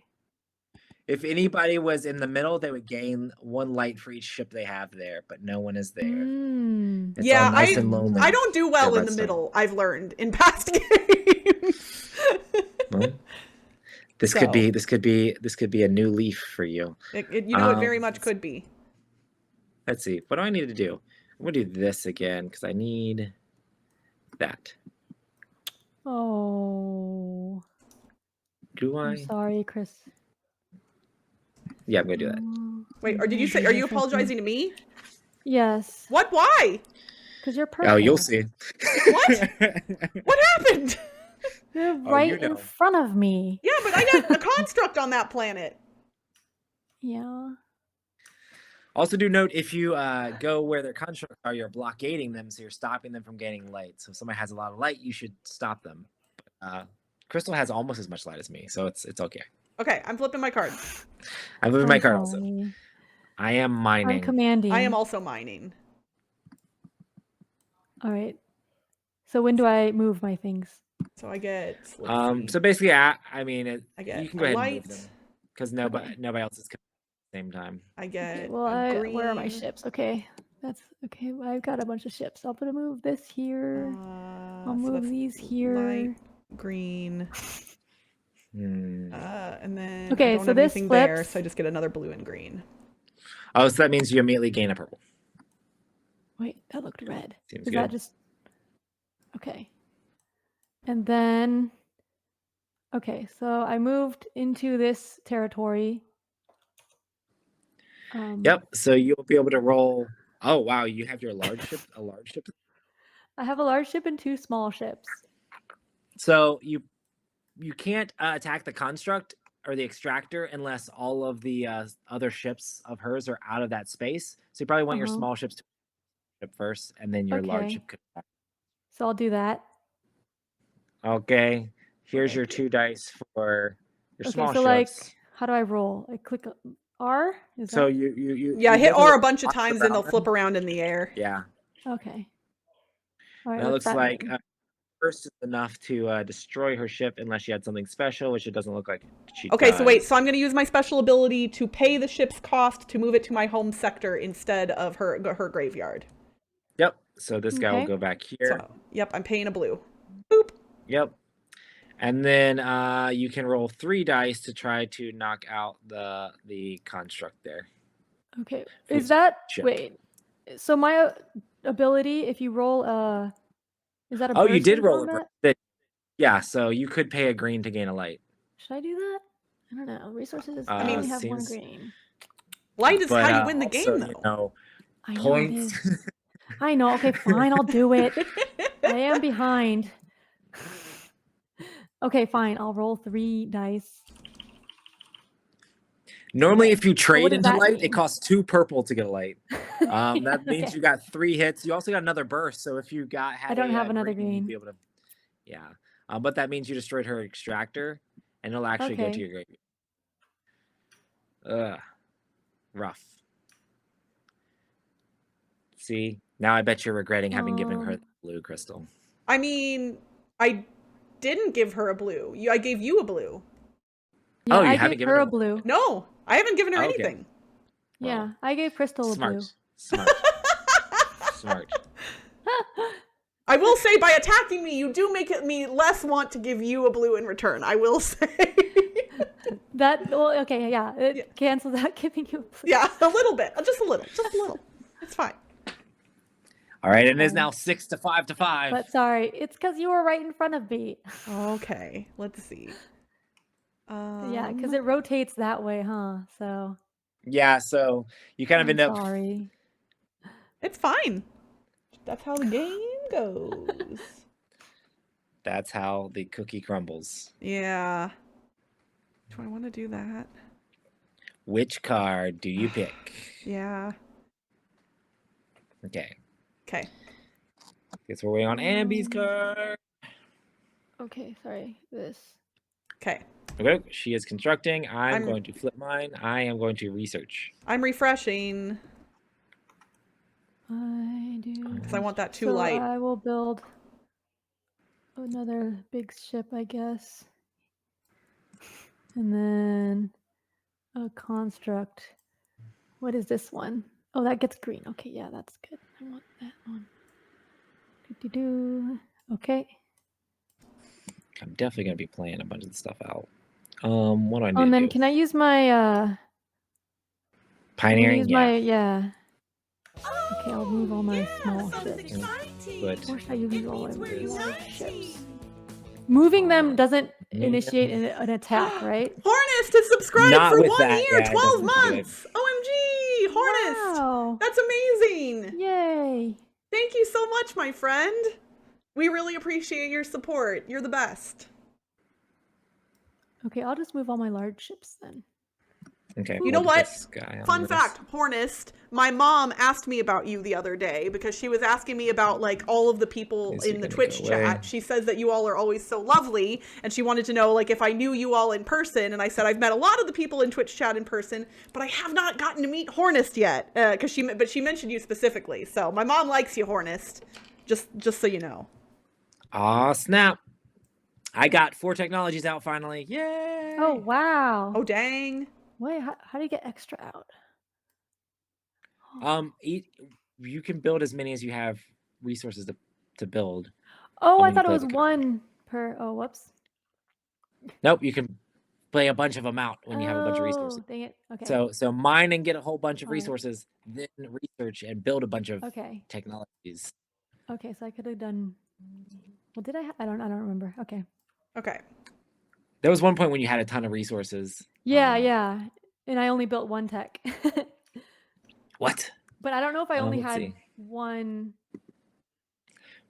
If anybody was in the middle, they would gain 1 light for each ship they have there, but no one is there. Mm. It's Yeah, all nice and lonely. I don't do well in the Redstone. middle, I've learned in past games. Well, this could be a new leaf for you. It very much could be. Let's see. What do I need to do? I'm gonna do this again because I need that. Oh. Do I? I'm sorry, Chris. Yeah, I'm gonna do that. Oh, Wait, I'm or did you gonna say? do Are you this, I apologizing think. to me? Yes. What? Why? Because you're purple. Oh, you'll see. What? What happened? You're Oh, right you in know. front of me. Yeah, but I got a construct on that planet. Yeah. Also, do note if you go where their constructs are, you're blockading them, so you're stopping them from gaining light. So if somebody has a lot of light, you should stop them. Crystal has almost as much light as me, so it's okay. Okay, I'm flipping my card. I'm moving my card also. sorry. I am mining. I'm commanding. I am also mining. All right. So when do I move my things? So I get. Let's see. So basically, I mean, I get you can go ahead light. and move them because nobody else is coming at the same time. I get. Okay, well, where are my ships? Okay, that's okay. I've got a bunch of ships. I'll move this here. I'll So move that's these here. Light green. Hmm. And then Okay, I don't so have this anything there, flips. so I just get another blue and green. Oh, so that means you immediately gain a purple. Wait, that looked red. Seems Is good. that just okay? And then okay, so I moved into this territory. Yep. So you'll be able to roll. Oh wow, you have your large ship. A large ship. I have a large ship and 2 small ships. So you can't attack the construct or the extractor unless all of the other ships of hers are out of that space. So you probably want your small ships to ship first, and then your large ship could attack. So I'll do that. Okay. Here's Okay. your 2 dice for your small so ships. like, how do I roll? I click R. Is So that... you Yeah, you hit definitely R a bunch of flip times and they'll around flip them. around in the air. Yeah. Okay. All right. That what's looks like mean? first is enough to destroy her ship unless she had something special, which it doesn't look like she Okay, does. so wait, so I'm going to use my special ability to pay the ship's cost to move it to my home sector instead of her graveyard. Yep. So this guy will Okay. go back here. So, yep, I'm paying a blue. Boop. Yep. And then you can roll 3 dice to try to knock out the construct there. Okay. for Is this that ship. wait? So my ability, if you roll is that a Oh, you burst did in roll combat? it. Yeah, so you could pay a green to gain a light. Should I do that? I don't know. Resources. I Uh, only have 1 seems- green. Light is But, how you win the also, game, though. You know, I know it points. is. I know. Okay, fine. I'll do it. I am behind. Okay, fine. I'll roll 3 dice. Normally, if you trade does into that light, mean? it costs 2 purple to get a light. Yeah, That means okay. you got 3 hits. You also got another burst. So if you had don't a, have another you'd green. be able to, yeah. But that means you destroyed her extractor, and it'll actually go to Okay. your graveyard. Ugh, rough. See, now I bet you're regretting having given her the blue crystal. I mean, I didn't give her a blue. I gave you a blue. Yeah, Oh, you I haven't gave given her her a blue. No, I haven't given her Oh, okay. anything. Well, Yeah, I gave Crystal a blue. Smart. Smart. I will say, by attacking me, you do make me less want to give you a blue in return. I will say. Okay, yeah, it cancels out giving you a blue. Yeah, a little bit. Just a little. It's fine. All right, and it is now 6 to 5 to 5. But sorry, it's because you were right in front of me. Okay, let's see. Yeah, because it rotates that way, huh? So. Yeah, so you kind of end up. Sorry. It's fine. That's how the game goes. That's how the cookie crumbles. Yeah. Do I want to do that? Which card do you pick? Yeah. Okay. Okay. Guess we're waiting on Ambie's card. Okay, sorry. This. Okay. Okay, she is constructing. I'm I'm- going to flip mine. I am going to research. I'm refreshing I do. because I want that too So light. I will build another big ship, I guess. And then a construct. What is this one? Oh, that gets green. Okay, yeah, that's good. I want that one. Do-do-do. Okay. I'm definitely going to be playing a bunch of stuff out. What do I need Oh, and to then do? can I use my I'm gonna Pioneering? use Yeah. my Okay, I'll move all my small ships. Good. Or should I use all my large ships? Moving them doesn't initiate an attack, right? Hornist has subscribed Not for with 1 that, year, yeah, it 12 doesn't do it. months. OMG, Hornist. Wow. That's amazing. Yay. Thank you so much, my friend. We really appreciate your support. You're the best. Okay, I'll just move all my large ships then. Okay. You we'll know get what? this guy on Fun this. fact, Hornist, my mom asked me about you the other day because she was asking me about like all of the people Is he in the gonna Twitch go chat. away? She says that you all are always so lovely and she wanted to know like if I knew you all in person, and I said I've met a lot of the people in Twitch chat in person, but I have not gotten to meet Hornist yet because she mentioned you specifically. So my mom likes you, Hornist. Just so you know. Aw, snap. I got 4 technologies out finally. Yay! Oh, wow. Oh dang. Wait, how do you get extra out? You can build as many as you have resources to build. Oh, when I you thought it play was the card. one per. Oh, whoops. Nope, you can play a bunch of them out when you have a bunch of resources. Dang it. Okay. So mine and get a whole bunch of All right. resources, then research and build a bunch of Okay. technologies. Okay, so I could have done. Well, did I? I don't remember. Okay. Okay. There was one point when you had a ton of resources. Yeah, yeah. And I only built one tech. What? But I don't know if I only let's had see. one.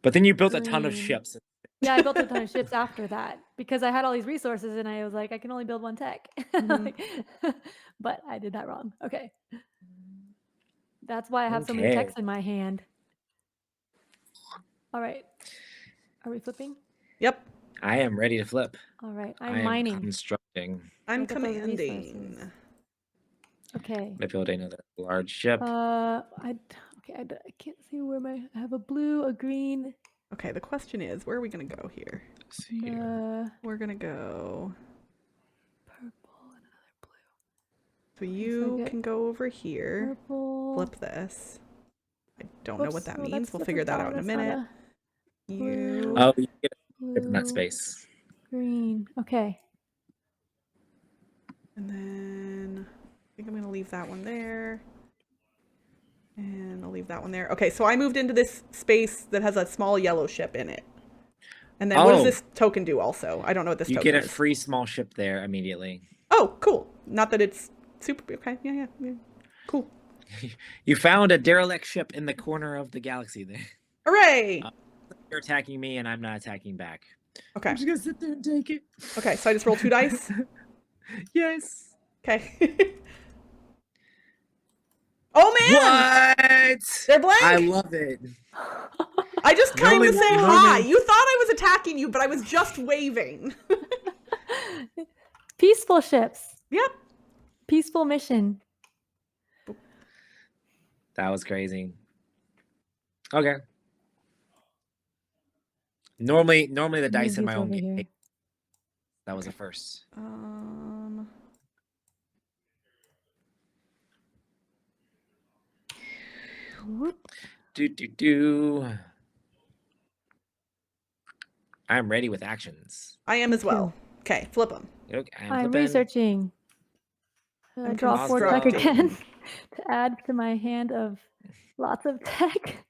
But then you built a ton of green. ships. Yeah, I built a ton of ships after that because I had all these resources and I was like, I can only build one tech. Like, but I did that wrong. Okay. That's why I have so many Okay. techs in my hand. All right. Are we flipping? Yep. I am ready to flip. All right. I I'm am constructing. constructing. I'm Look at those commanding. resources. Okay. I build another large ship. I can't see where I have a blue, a green. Okay, the question is, where are we gonna go here? Let's see here. We're gonna go. Purple and another blue. So you get can go over here. Purple. Flip this. I don't know what that means. that's We'll different figure that color. out in a That's not minute. You. Oh, you get in that blue, space. Green. Okay. And then I think I'm gonna leave that one there. And I'll leave that one there. Okay, so I moved into this space that has a small yellow ship in it. And then what does this token do also? I don't know what this You token get a is. free small ship there immediately. Oh, cool. Not that it's super. Okay, yeah. Cool. You found a derelict ship in the corner of the galaxy there. Hooray! You're attacking me and I'm not attacking back. Okay. I'm just gonna sit there and take it. Okay, so I just roll 2 dice. Yes. Okay. Oh man! What? They're blank. I love it. I just came to say hi. Normally- You thought I was attacking you, but I was just waving. Peaceful ships. Yep. Peaceful mission. That was crazy. Okay. Normally the dice in my own game. Here. That was a first. Do. I'm ready with actions. I am as well. Okay, flip them. Okay, I'm flipping. researching. I'm Draw 4 deck constructing. again to add to my hand of lots of tech.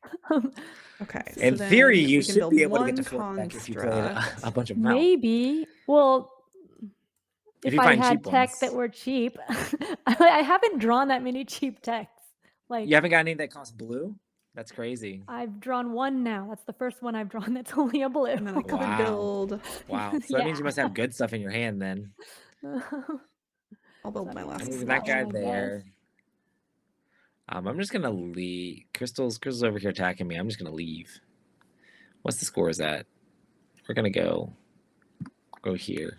Okay. So In then theory, you we can should build be able to get one to 4 deck if you play construct. a bunch of mount. Maybe. Well, If if you I find had cheap tech ones. that were cheap, I haven't drawn that many cheap techs. Like You haven't got any that cost blue? That's crazy. I've drawn one now. That's the first one I've drawn that's only a blue. And then I could Wow. build. Wow. So that means you must have good stuff in your hand then. I'll build my I'm last I'm moving small that guy one, I there. I'm just gonna leave. Crystal's over here attacking me. I'm just gonna leave. What's the scores at? We're gonna go here.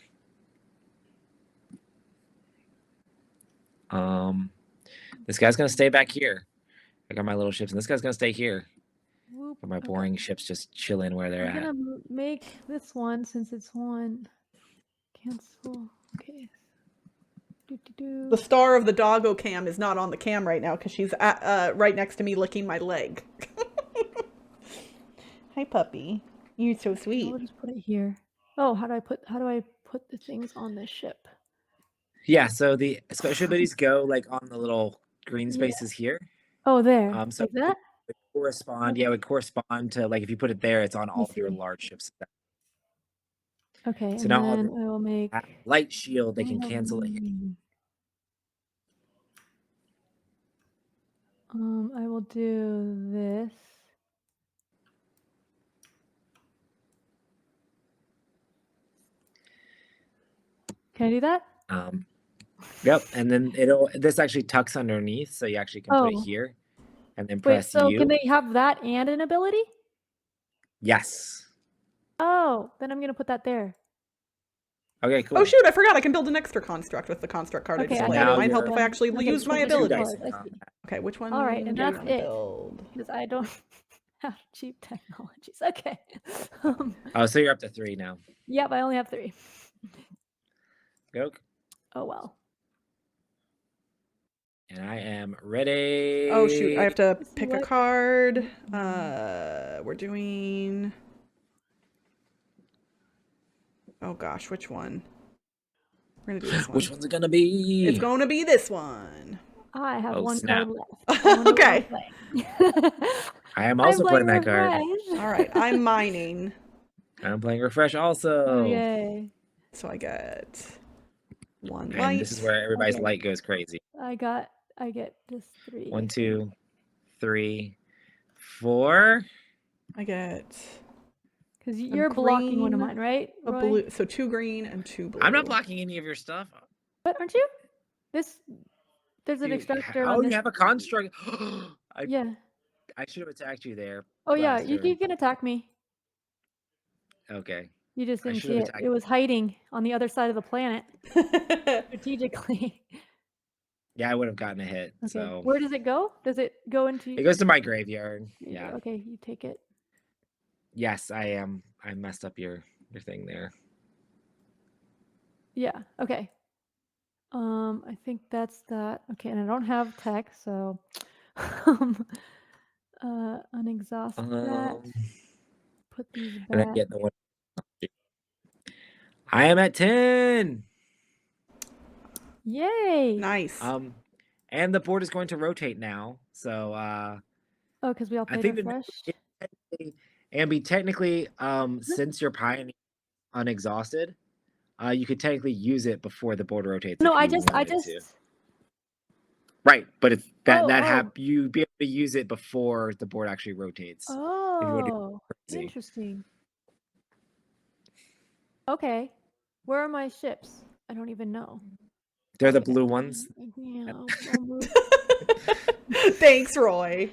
This guy's gonna stay back here. I got my little ships, and this guy's gonna stay here. Whoop. But my boring ships just chilling where they're I'm at. gonna make this one since it's one. Cancel. Okay. The star of the doggo cam is not on the cam right now because she's right next to me licking my leg. Hi, puppy. You're so sweet. I'll just put it here. Oh, how do I put the things on this ship? Yeah, so the special abilities go like on the little green spaces here. Oh, there. So like that? It would correspond to like if you put it there, it's on all of your large ships. Okay, So and now then I will make light shield, they can cancel it. I will do this. Can I do that? Yep, and then this actually tucks underneath, so you actually can put it here, and then press so U. Can they have that and an ability? Yes. Oh, then I'm gonna put that there. Okay, cool. Oh shoot, I forgot I can build an extra construct with the construct card I just played. now It might help if I actually use my ability. Okay, which one? All right, and do you that's wanna it. build? Because I don't have cheap technologies. Okay. Oh, so you're up to 3 now. Yep, I only have 3. Go. Oh well. And I am ready. Oh shoot, I have to pick a card. We're doing... Oh gosh, which one? We're gonna do this one. Which one's it gonna be? It's gonna be this one. I have one snap. card left. Okay. I am also putting that card. All right, I'm mining. I'm playing refresh also. Oh, yay. So I get 1 light. And this is where everybody's light goes crazy. I get this 3. 1, 2, 3, 4. I get... Because you're blocking one of mine, right? A blue. So 2 green and 2 blue. I'm not blocking any of your stuff. What, aren't you? There's an extractor on Oh, this. you have a construct. Yeah. I should have attacked you there. Oh yeah, you can attack me. Okay. You just didn't see it. It was hiding on the other side of the planet. Strategically. Yeah, I would have gotten a hit. Okay. So Where does it go? Does it go into... It goes to my graveyard. Yeah. Okay, you take it. Yes, I am. I messed up your thing there. Yeah, okay. I think that's that. Okay, and I don't have tech, so unexhaust that. Put these back. And I get the one. I am at 10. Yay! Nice. And the board is going to rotate now. So oh, because we all played refresh. Ambie, technically, since you're pioneer unexhausted, you could technically use it before the board rotates. No, I just right, but it's you'd be able to use it before the board actually rotates. Oh, interesting. Okay, where are my ships? I don't even know. They're the blue ones. Yeah. Thanks, Roy.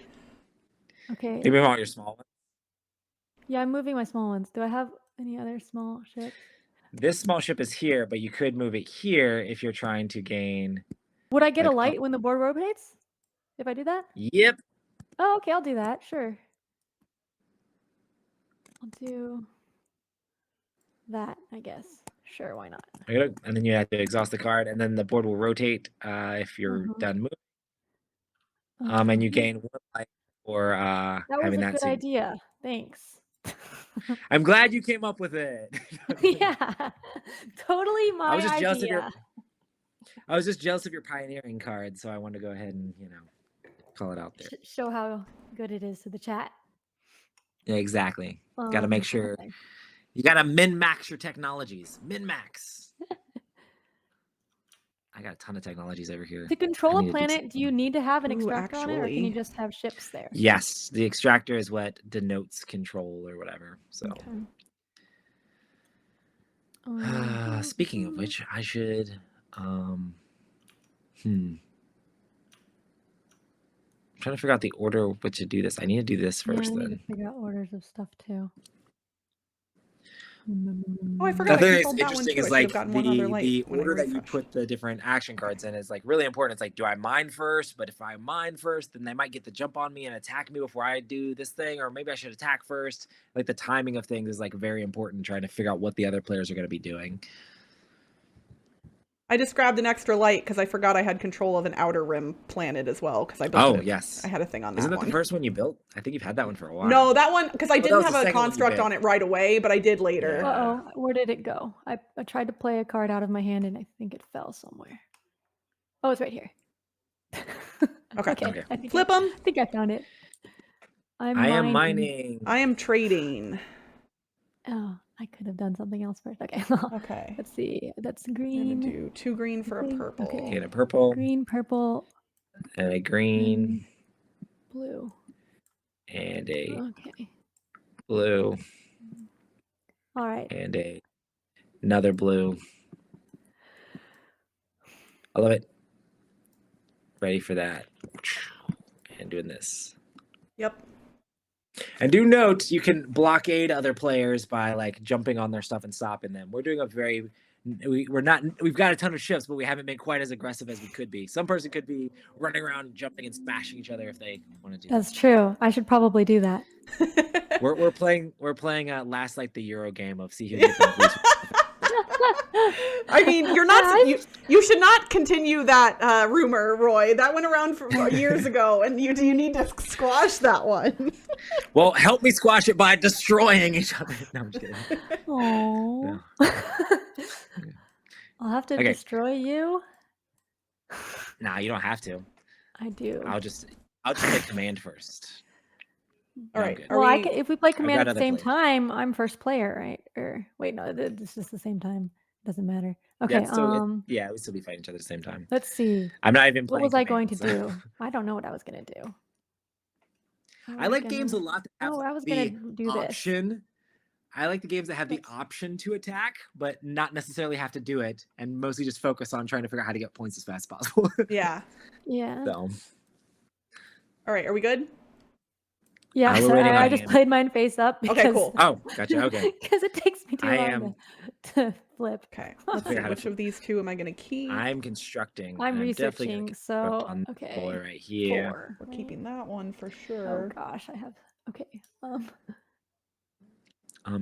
Okay. You move all your small ones. Yeah, I'm moving my small ones. Do I have any other small ships? This small ship is here, but you could move it here if you're trying to gain. Would I get a light when the board rotates? If I do that? Yep. Oh, okay, I'll do that. Sure. I'll do that, I guess. Sure, why not? And then you have to exhaust the card, and then the board will rotate if you're done moving. And you gain 1 life for having that. That was a good idea. Thanks. I'm glad you came up with it. Yeah, totally my idea. I was just jealous of your pioneering card, so I wanted to go ahead and call it out there. Show how good it is to the chat. Yeah, exactly. Got to make sure you got to min-max your technologies. Min-max. I got a ton of technologies over here. To control a planet, do you need to have an extractor on it, or can you actually. just have ships there? Yes, the extractor is what denotes control or whatever. So, speaking of which, I should. I'm trying to figure out the order of which to do this. I need to do this first, I need then. to figure out orders of stuff too. Oh, I The forgot I thing that's controlled that one interesting too. I is should like have gotten one other light the when I order that you refreshed. put the different action cards in is like really important. It's like, do I mine first? But if I mine first, then they might get the jump on me and attack me before I do this thing, or maybe I should attack first. Like the timing of things is like very important, trying to figure out what the other players are going to be doing. I just grabbed an extra light because I forgot I had control of an outer rim planet as well because I built Oh it. yes, I had a thing on that Isn't that one. the first one you built? I think you've had that one for a while. No, that one because I that didn't was have the a second one you construct picked. on it right away, but I did later. Yeah. Uh-oh, where did it go? I tried to play a card out of my hand and I think it fell somewhere. Oh, it's right here. Okay. Okay. I think Flip 'em. I think I found it. I am mining. I am trading. Oh, I could have done something else first. Okay. Okay. Let's see. That's I'm gonna green. do 2 green for a Green, purple. okay. Get a purple Green, purple, and a green blue. and a Okay. blue All right. and another blue. I love it. Ready for that. And doing this. Yep. And do note, you can blockade other players by like jumping on their stuff and stopping them. We're doing a very, we've got a ton of ships, but we haven't been quite as aggressive as we could be. Some person could be running around, jumping and smashing each other if they want to do That's true. I should probably do that. that. We're playing last like the Euro game of see who gets the most. I mean, you're not. You should not continue that rumor, Roy. That went around for years ago, and you need to squash that one. Well, help me squash it by destroying each other. No, I'm just kidding. Oh. No. I'll have to Okay. destroy you. Nah, you don't have to. I do. I'll just play command first. All No, I'm right. good. Are Well, we... if we play command got at the other same players. time, I'm first player, right? Or wait, no, it's just the same time. Doesn't matter. Okay. Yeah, we still be fighting each other at the same time. Let's see. I'm not even What playing. was I going to commands. do? I don't know what I was gonna do. I like games a lot that have Oh, I was the gonna do this. option. I like the games that have the option to attack, but not necessarily have to do it, and mostly just focus on trying to figure out how to get points as fast as possible. Yeah. Yeah. So, All right. Are we good? Yeah. we're So waiting on I just Ambie. played mine face up. Because, Okay, cool. oh, gotcha. Okay. Because it takes me too I long am- to flip. Okay. Let's see. figure out how to Which of these two am I going to keep? I'm constructing. I'm and definitely gonna researching. construct So on the okay. floor right here. 4. We're keeping that one for Oh sure. gosh, I have. Okay.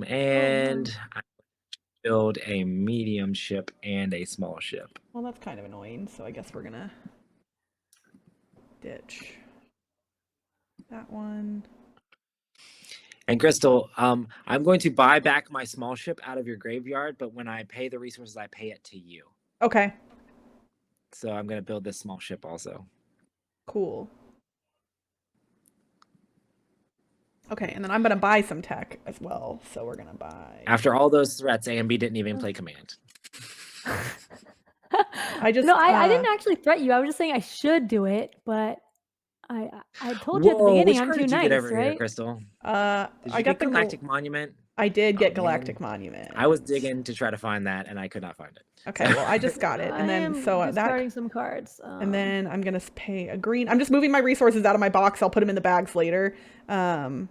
And no. I build a medium ship and a small ship. Well, that's kind of annoying. So I guess we're gonna ditch that one. And Crystal, I'm going to buy back my small ship out of your graveyard, but when I pay the resources, I pay it to you. Okay. So I'm going to build this small ship also. Cool. Okay, and then I'm gonna buy some tech as well. So we're gonna buy. After all those threats, Ambie didn't even play command. I just No, I didn't actually threat you. I was just saying I should do it, but I told you at the Whoa, beginning which I'm card too did you nice, get over right? here, Crystal? Did I you got get the Galactic Monument? I did get Oh, Galactic man. Monument. I was digging to try to find that, and I could not find it. Okay, well, I just got it, and I then am so that, discarding some cards. and then I'm gonna pay a green. I'm just moving my resources out of my box. I'll put them in the bags later. I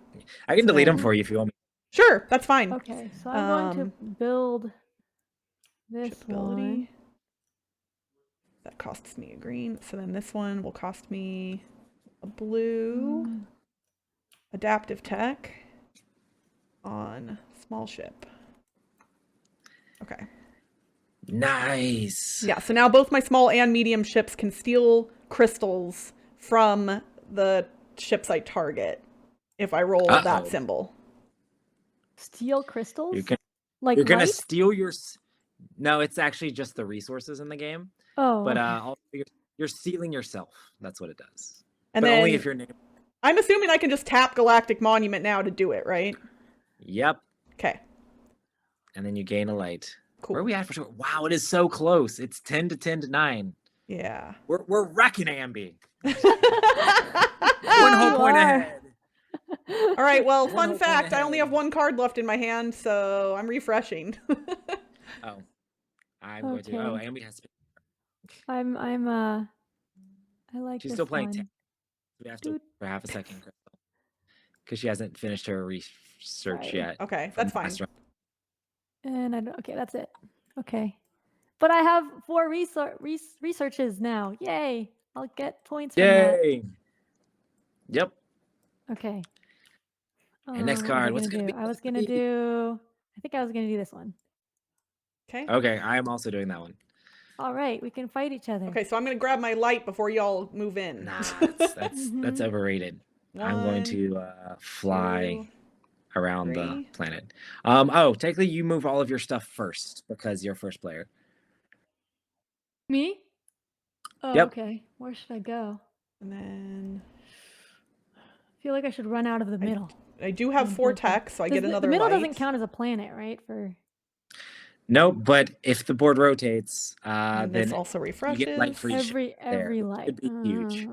can delete them so- for you if you want me. Sure, that's fine. Okay, so I'm going to build this one. Shippability. That costs me a green. So then this one will cost me a blue. Adaptive tech on small ship. Okay. Nice. Yeah, so now both my small and medium ships can steal crystals from the ships I target if I roll that Uh-oh. symbol. Steal crystals? You're gonna light? steal your. No, it's actually just the resources in the game. Oh, But okay. also you're stealing yourself. That's what it does. And but then only if your name. I'm assuming I can just tap Galactic Monument now to do it, right? Yep. Okay. And then you gain a light. Cool. Where are we at for sure? Wow, it is so close. It's 10 to 10 to 9. Yeah. We're wrecking Ambie. One You whole point are. ahead. All right, well, One fun whole fact, point I only ahead. have one card left in my hand, so I'm refreshing. Oh. I'm going to. Oh, Okay. Ambie has to. I like She's this still playing one. 10. We have to Doot. for half a second, Crystal. Because she hasn't finished her research Right. yet. Okay, from that's fine. last round. And I don't, okay, that's it. Okay. But I have 4 researches now. Yay. I'll get points from that. Yay! Yep. Okay. And next What was I card. What's gonna gonna do? be? I was gonna do. I think I was gonna do this one. Okay. Okay, I am also doing that one. All right, we can fight each other. Okay, so I'm gonna grab my light before y'all move in. Nah, that's overrated. I'm going to fly around the 3. planet. Oh, technically you move all of your stuff first because you're first player. Me? Oh, Yep. okay. Where should I go? And then I feel like I should run out of the middle. I do have 4 techs, so I get another The middle light. doesn't count as a planet, right? For Nope, but if the board rotates, and then this also you refreshes. get light for each ship every there. light. It could be huge.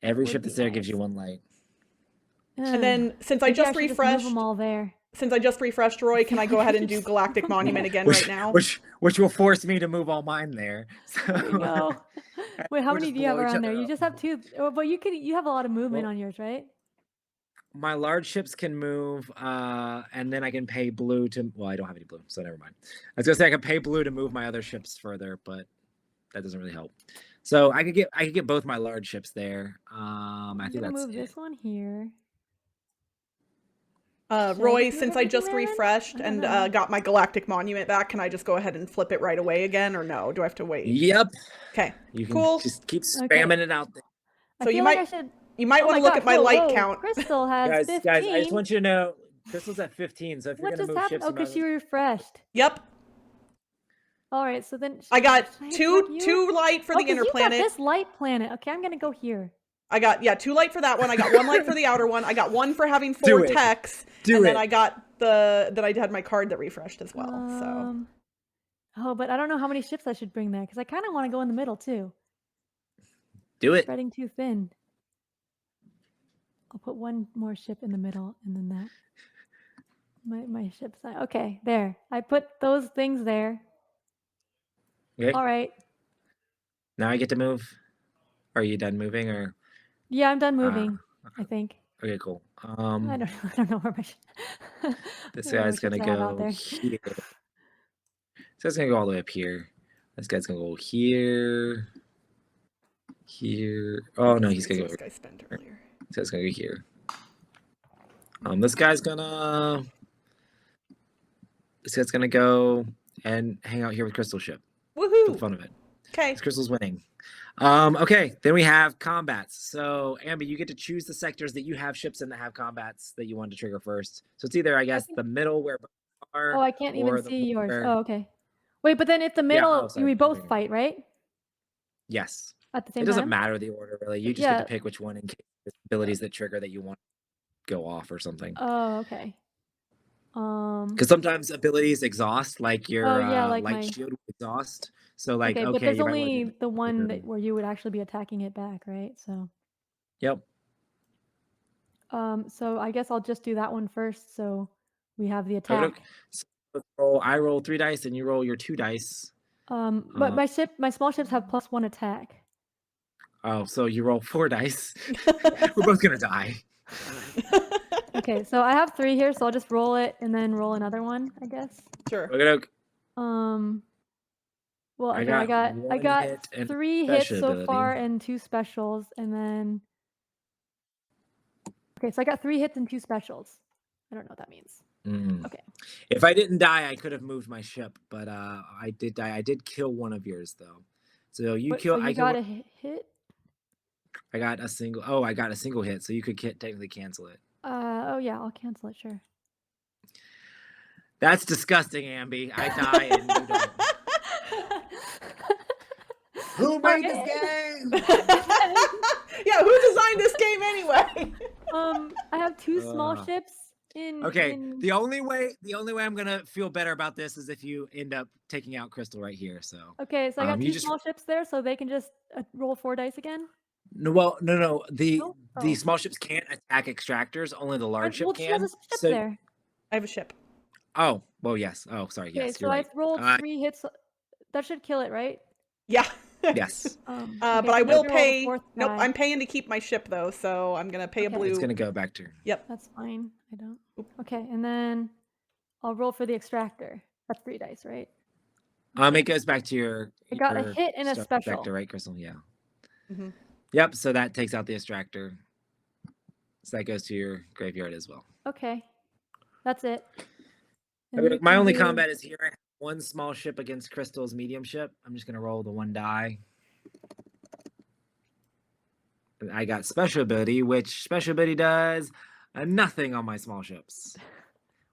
Every would ship be that's there nice. gives you 1 light. And then since I maybe just should refreshed, move them all there. since I just refreshed Roy, can I go ahead and do Galactic Monument again right now? Which will force me to move all mine there. So There you go. Wait, how we'll many just do you have blow each around there? other You up. just have 2. Oh, but you have a lot of movement Well, on yours, right? my large ships can move, and then I can pay blue to. Well, I don't have any blue, so never mind. I was gonna say I can pay blue to move my other ships further, but that doesn't really help. So I could get both my large ships there. I I'm think gonna that's move it. this one here. Roy, just move since I just everything there then? refreshed I don't and know. got my Galactic Monument back, can I just go ahead and flip it right away again, or no? Do I have to wait? Yep. Okay. You can Cool. just keep Okay. spamming it out there. I So feel you like might- I should. You might Oh want my to look gosh, at my whoa, light whoa. count. Crystal has 15. Guys, I just want you to know Crystal's at 15. So if you're What gonna just move happened? ships, Oh, you because might she refreshed. Yep. All right, so then I got should I attack two you? light for Oh, the 'cause inner you planet. got this light planet. Okay, I'm gonna go here. I got 2 light for that one. I got 1 light for the outer one. I got 1 for having 4 Do it. techs. Do and it. then I got that I had my card that refreshed as well. So Oh, but I don't know how many ships I should bring there because I kind of want to go in the middle too. do it. Spreading too thin. I'll put 1 more ship in the middle and then that. My ship side. Okay, there. I put those things there. Okay. All right. Now I get to move. Are you done moving or? Yeah, I'm done moving. I think. Okay, cool. I don't know where my. This I don't know guy's what gonna ships I have out go there. here. This guy's gonna go all the way up here. This guy's gonna go here. Here. Oh no, he's gonna go. This guy spent earlier. This guy's gonna go here. This guy's gonna. This guy's gonna go and hang out here with Crystal Ship. For the Woohoo! fun of it. Okay. Crystal's winning. Okay, then we have combats. So, Ambie, you get to choose the sectors that you have ships in that have combats that you want to trigger first. So it's either, I guess, the middle where both are. Oh, I can't or even the see yours. where- Oh, okay. Wait, but then if the Yeah, middle, sorry, we both continue. fight, right? Yes. At the same It doesn't time? matter the order, really. You just get Yeah. to pick which one in case there's abilities that trigger that you want to go off or something. Oh, okay. Because sometimes abilities exhaust, like your Oh, yeah, like light my- shield will exhaust. So, like, okay, okay, but there's you might wanna only do the one trigger. that where you would actually be attacking it back, right? So, Yep. so I guess I'll just do that one first. So we have the Okay, attack. so I roll 3 dice and you roll your 2 dice. But my small ships have +1 attack. Oh, so you roll 4 dice. We're both gonna die. Okay, so I have 3 here, so I'll just roll it and then roll another one, I guess. Sure. We're Well, I okay, I got got one hit and 3 hits special so ability. far and 2 specials, and then okay, so I got 3 hits and 2 specials. I don't know what that means. Okay. If I didn't die, I could have moved my ship, but I did die. I did kill one of yours though. So you Wait, kill. so you I got killed, a hit? I got a single. Oh, I got a single hit, so you could technically cancel it. Oh yeah, I'll cancel it. Sure. That's disgusting, Ambie. I die and you don't. Who made this game? Yeah, who designed this game anyway? I have 2 small ships in. Okay, in- the only way I'm gonna feel better about this is if you end up taking out Crystal right here. So Okay, so I got you 2 just- small ships there, so they can just roll 4 dice again. no, well, no. The No? the Oh. small ships can't attack extractors. Only the large ship Well, she can. has a ship So- there. I have a ship. Oh, well, yes. Oh, sorry. Okay, Yes, so you're right. I've rolled 3 hits. That should kill it, right? Yeah. Yes. Okay, But so I I'm will gonna roll the pay. 4th Nope, die. I'm paying to keep my ship though, so I'm gonna pay a Okay. blue. It's gonna go back to. Yep. That's fine. I don't. Okay, and then I'll roll for the extractor. That's 3 dice, right? It goes back to your. I got a your hit and a start special. vector, right, Crystal? Yeah. Mm-hmm. Yep. So that takes out the extractor. So that goes to your graveyard as well. Okay. That's it. And Okay, you my can only do- combat is here. I have one small ship against Crystal's medium ship. I'm just gonna roll the 1 die. And I got special ability, which special ability does nothing on my small ships.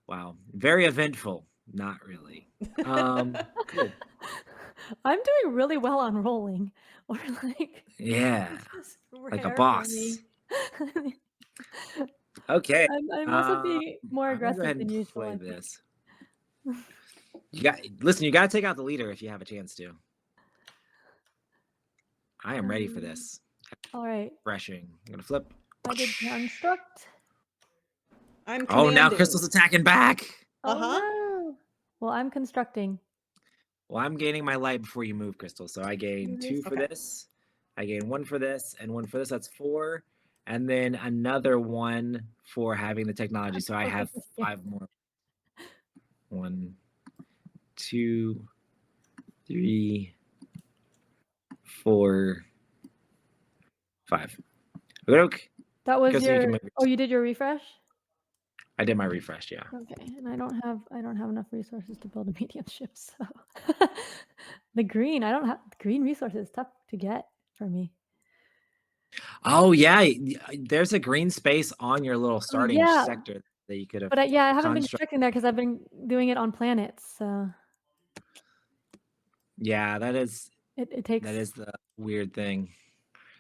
Wow, very eventful. Not really. Cool. I'm doing really well on rolling. Or like Yeah, this is like a rare for boss. me. Okay. I'm also being more I'm gonna go aggressive ahead than and usual. play I think. this. You gotta take out the leader if you have a chance to. I am ready for this. All right. Refreshing. I'm gonna flip. I did construct. I'm Oh, now commanding. Crystal's attacking back. Uh-huh. Oh no. Well, I'm constructing. Well, I'm gaining my light before you move, Crystal. So I gain Do 2 this. for Okay. this. I gain 1 for this and 1 for this. That's 4. And then another 1 for having the technology. So I have 5 more. 1, 2, 3, 4, 5. Okay. That was Crystal, you can your. move. Oh, you did your refresh. I did my refresh, yeah. Okay, and I don't have enough resources to build a medium ship. So the green, I don't have green resources. Tough to get for me. Oh yeah, there's a green space on your little starting yeah. sector that you could have. But yeah, I haven't been construct- constructing there because I've been doing it on planets. So Yeah, it takes. that is the weird thing.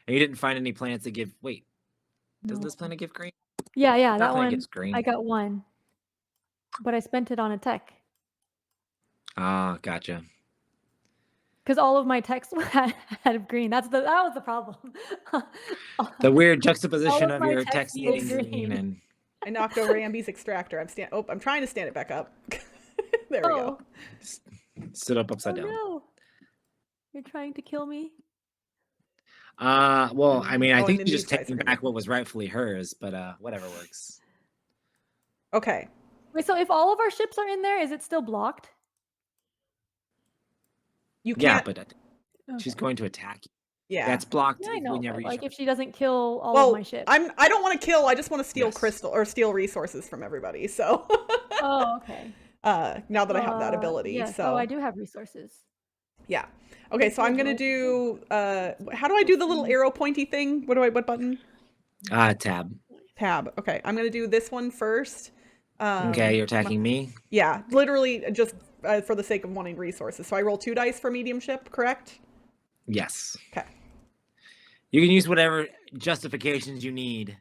And you didn't find any planets that give. Wait, does No. this planet give green? Yeah, That that planet one. gives green. I got 1, but I spent it on a tech Ah, gotcha. because all of my techs had green. That was the problem. The weird juxtaposition of of my your text text needed needing green. green and. I knocked over Ambie's extractor. I'm trying to stand it back up. There we go. Stood up upside down. No. You're trying to kill me? Well, I mean, I Oh, think and you then just these guys taking are gonna- back what was rightfully hers, but whatever works. Okay. Wait, so if all of our ships are in there, is it still blocked? You Yeah, can't. but she's Okay. going to attack you. Yeah. That's blocked Yeah, I know. whenever But, you like, try- if she doesn't kill all Well, of my ships. I don't want to kill. I just want to steal Yes. crystal or steal resources from everybody. So. Oh, okay. Now that I have that ability, Yes. so Oh, I do have resources. yeah. Okay, so I'm gonna do. How do I do the little arrow pointy thing? What button? Tab. Tab. Okay, I'm gonna do this one first. Okay, you're attacking me. Yeah, literally just for the sake of wanting resources. So I roll 2 dice for mediumship, correct? Yes. Okay. You can use whatever justifications you need.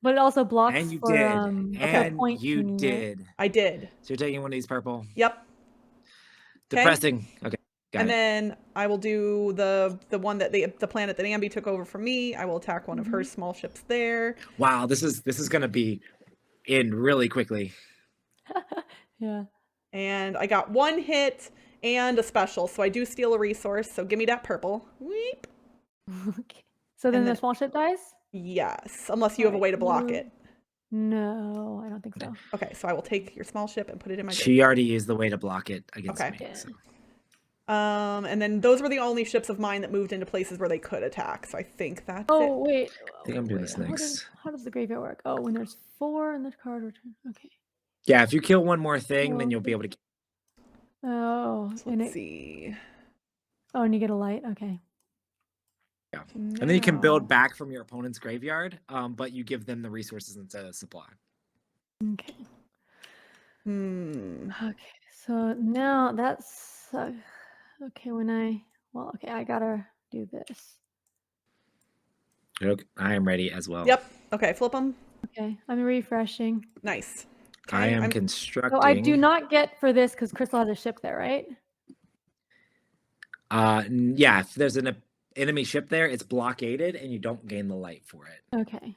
But it also blocks And you for did. And point you tuning, right? did. I did. So you're taking one of these purple. Yep. Depressing. Okay. Got And it. then I will do the one that the planet that Ambie took over from me. I will attack one of her small ships there. Wow, this is gonna be in really quickly. Yeah. And I got 1 hit and a special, so I do steal a resource. So give me that purple. Weep. Okay. So then And the then- small ship dies? Yes, unless you have a way to block it. No, I don't think so. Okay, so I will take your small ship and put it in my. She already used the way to block it against Okay. me. Yeah. So. And then those were the only ships of mine that moved into places where they could attack. So I think that's Oh, it. wait. I think I'm doing this next. How does the graveyard work? Oh, when there's 4 in the card return. Okay. Yeah, if you kill one more thing, then you'll be able to. Oh, So and let's it. see. Oh, and you get a light. Okay. Yeah. And then you can Now- build back from your opponent's graveyard, but you give them the resources instead of supply. Okay. Hmm. Okay. So now that's okay. Okay, I gotta do this. Okay, I am ready as well. Yep. Okay, flip them. Okay, I'm refreshing. Nice. I Okay, am I'm- constructing. So I do not get for this because Crystal has a ship there, right? Yeah, if there's an enemy ship there, it's blockaded and you don't gain the light for it. Okay.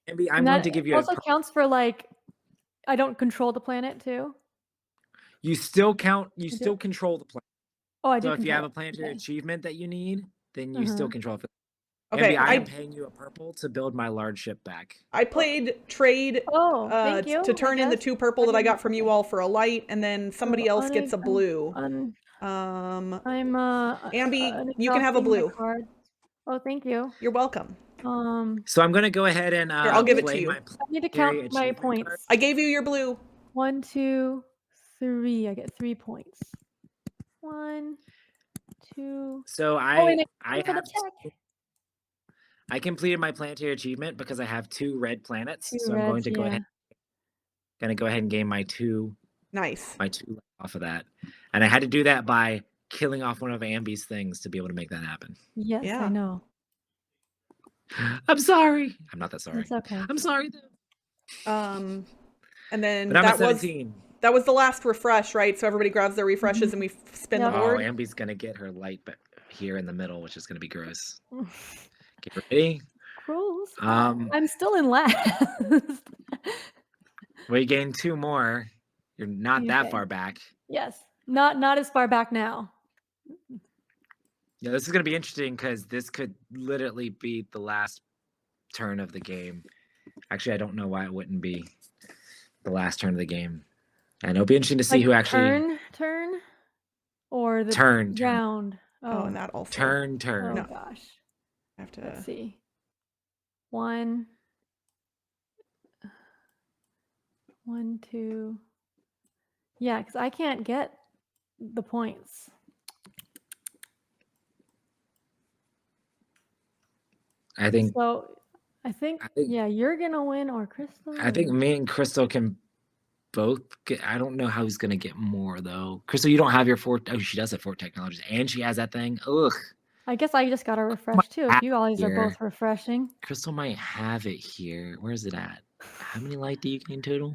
Ambie, And I'm going to give you also counts for like I don't control the planet too. You still count. You do. still control the planet. Oh, I do. So if you have a control it. planetary Okay. achievement that you need, then you still control it. Okay, Ambie, I am paying you a purple to build my large ship back. I played trade Thank you. to turn in the 2 purple that I got from you all for a light, and then somebody else gets a blue. I'm Ambie, you can have a unexhausting my blue. card. Oh, thank you. You're welcome. So I'm gonna go ahead and Here, I'll give it to play you. my I need to planetary count my achievement points. card. I gave you your blue. 1, 2, 3. I get 3 points. 1, 2. So and I for the have tech. I completed my planetary achievement because I have 2 red planets. 2 So I'm going reds, to go ahead and gain my 2 Nice. off of that. And I had to do that by killing off one of Ambie's things to be able to make that happen. Yes, Yeah. I know. I'm sorry. I'm not that sorry. It's okay. I'm sorry. And then But I'm at that was 17. the last refresh, right? So everybody grabs their refreshes and we spin the Yep. Oh, board. Ambie's gonna get her light here in the middle, which is gonna be gross. Get ready. Gross. Um, I'm still in last. Well, you gain 2 more. You're not that Okay. far back. Yes. Not as far back now. Yeah, this is gonna be interesting because this could literally be the last turn of the game. Actually, I don't know why it wouldn't be the last turn of the game. And it'll be interesting to see Like who actually turn or the turn. round. Oh, and that also. Turn. Oh No. gosh. I have to. Let's see. 1, 2. Yeah, because I can't get the points. I think Yeah, you're gonna win or Crystal. I think me and Crystal can both get. I don't know how he's gonna get more though. Crystal, you don't have your 4. Oh, she does have 4 technologies, and she has that thing. Ugh. I guess I just gotta refresh too. If you guys are Here. both refreshing. Crystal might have it here. Where's it at? How many light do you gain total?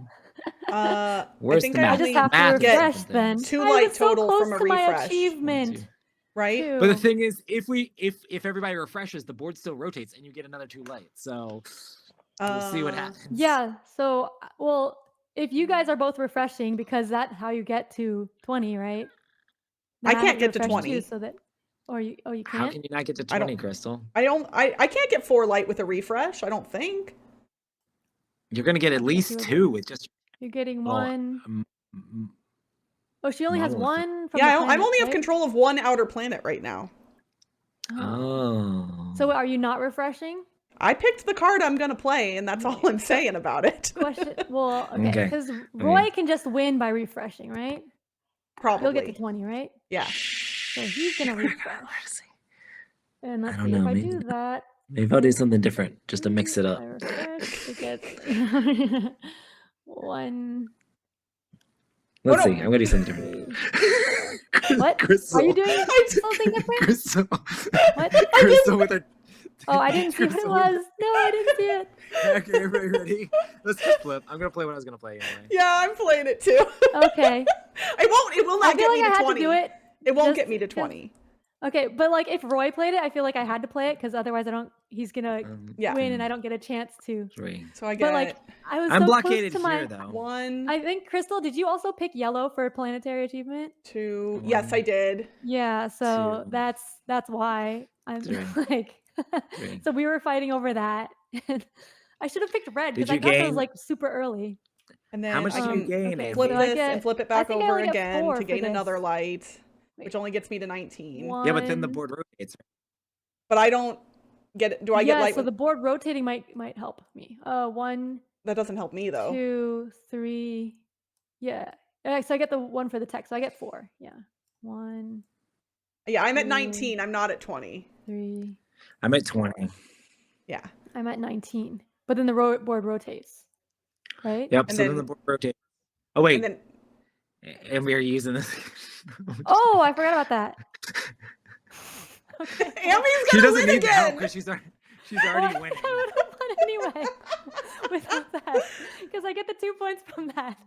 I Where's think the I math? I just only have to Math is refresh different then. things. 2 I light was so total close from a to my refresh. achievement. Right? But the thing is, if everybody refreshes, the board still rotates, and you get another 2 lights. So we'll see what happens. Yeah. So, well, if you guys are both refreshing, because that's how you get to 20, right? I Then can't have get to refresh 20. Too, so that, you can't. How can you not get to I don't- 20, Crystal? I can't get 4 light with a refresh, I don't think. You're gonna get at least 2 with just. You're getting Oh, 1. Oh, she only has Mom. 1 from Yeah, the I planets, only have right? control of 1 outer planet right now. Oh. So are you not refreshing? I picked the card I'm gonna play, and that's all I'm saying about it. Question. Well, okay, Okay. because Roy can just win by refreshing, right? Probably. He'll get to 20, right? Yeah. So he's gonna refresh. And let's I don't see if know, I maybe- do that. Maybe I'll do something different just to mix it up. I refresh. It gets 1. Let's Oh, no. see. I'm gonna do something different. What? Crystal. Are you doing something different? Crystal. What? Crystal with a. Oh, I didn't see what it was. No, I didn't see it. Okay, everybody ready? Let's just flip. I'm gonna play what I was gonna play anyway. Yeah, I'm playing it too. Okay. It will I not feel get like me I to had 20. to do it. It won't just get me to 'cause- 20. Okay, but like if Roy played it, I feel like I had to play it because otherwise he's gonna Yeah. win and I don't get a chance to. 3. So I get But like I was I'm so blockaded close to here my. though. 1, I think Crystal, did you also pick yellow for planetary achievement? 2. Yes, I did. Yeah, so 2. that's why I'm 3. like. 3. So we were fighting over that. I should have picked red Did because I you got those gain- like super early. And then How much I did can you gain, okay, Ambie? flip so I this get- and flip it I back think I over only get again 4 to for gain this. another light, Wait. which only gets me to 19. Yeah, but then the 1. board rotates. But I don't get it. Do I get Yeah, light? so the board rotating might help me. 1, That doesn't help me though. 2, 3. Yeah. So I get the 1 for the tech. So I get 4. Yeah. 1, Yeah, I'm at 2. 19. I'm not at 20. 3. I'm at 20. Yeah. I'm at 19. But then the board rotates, right? Yep. And so then then- the board rotates. Oh wait, And then and we are using this. Oh, I forgot about that. Okay. Ambie's She gonna doesn't win need the help again. because she's already Well, winning. I would have won anyway without that because I get the 2 points from that.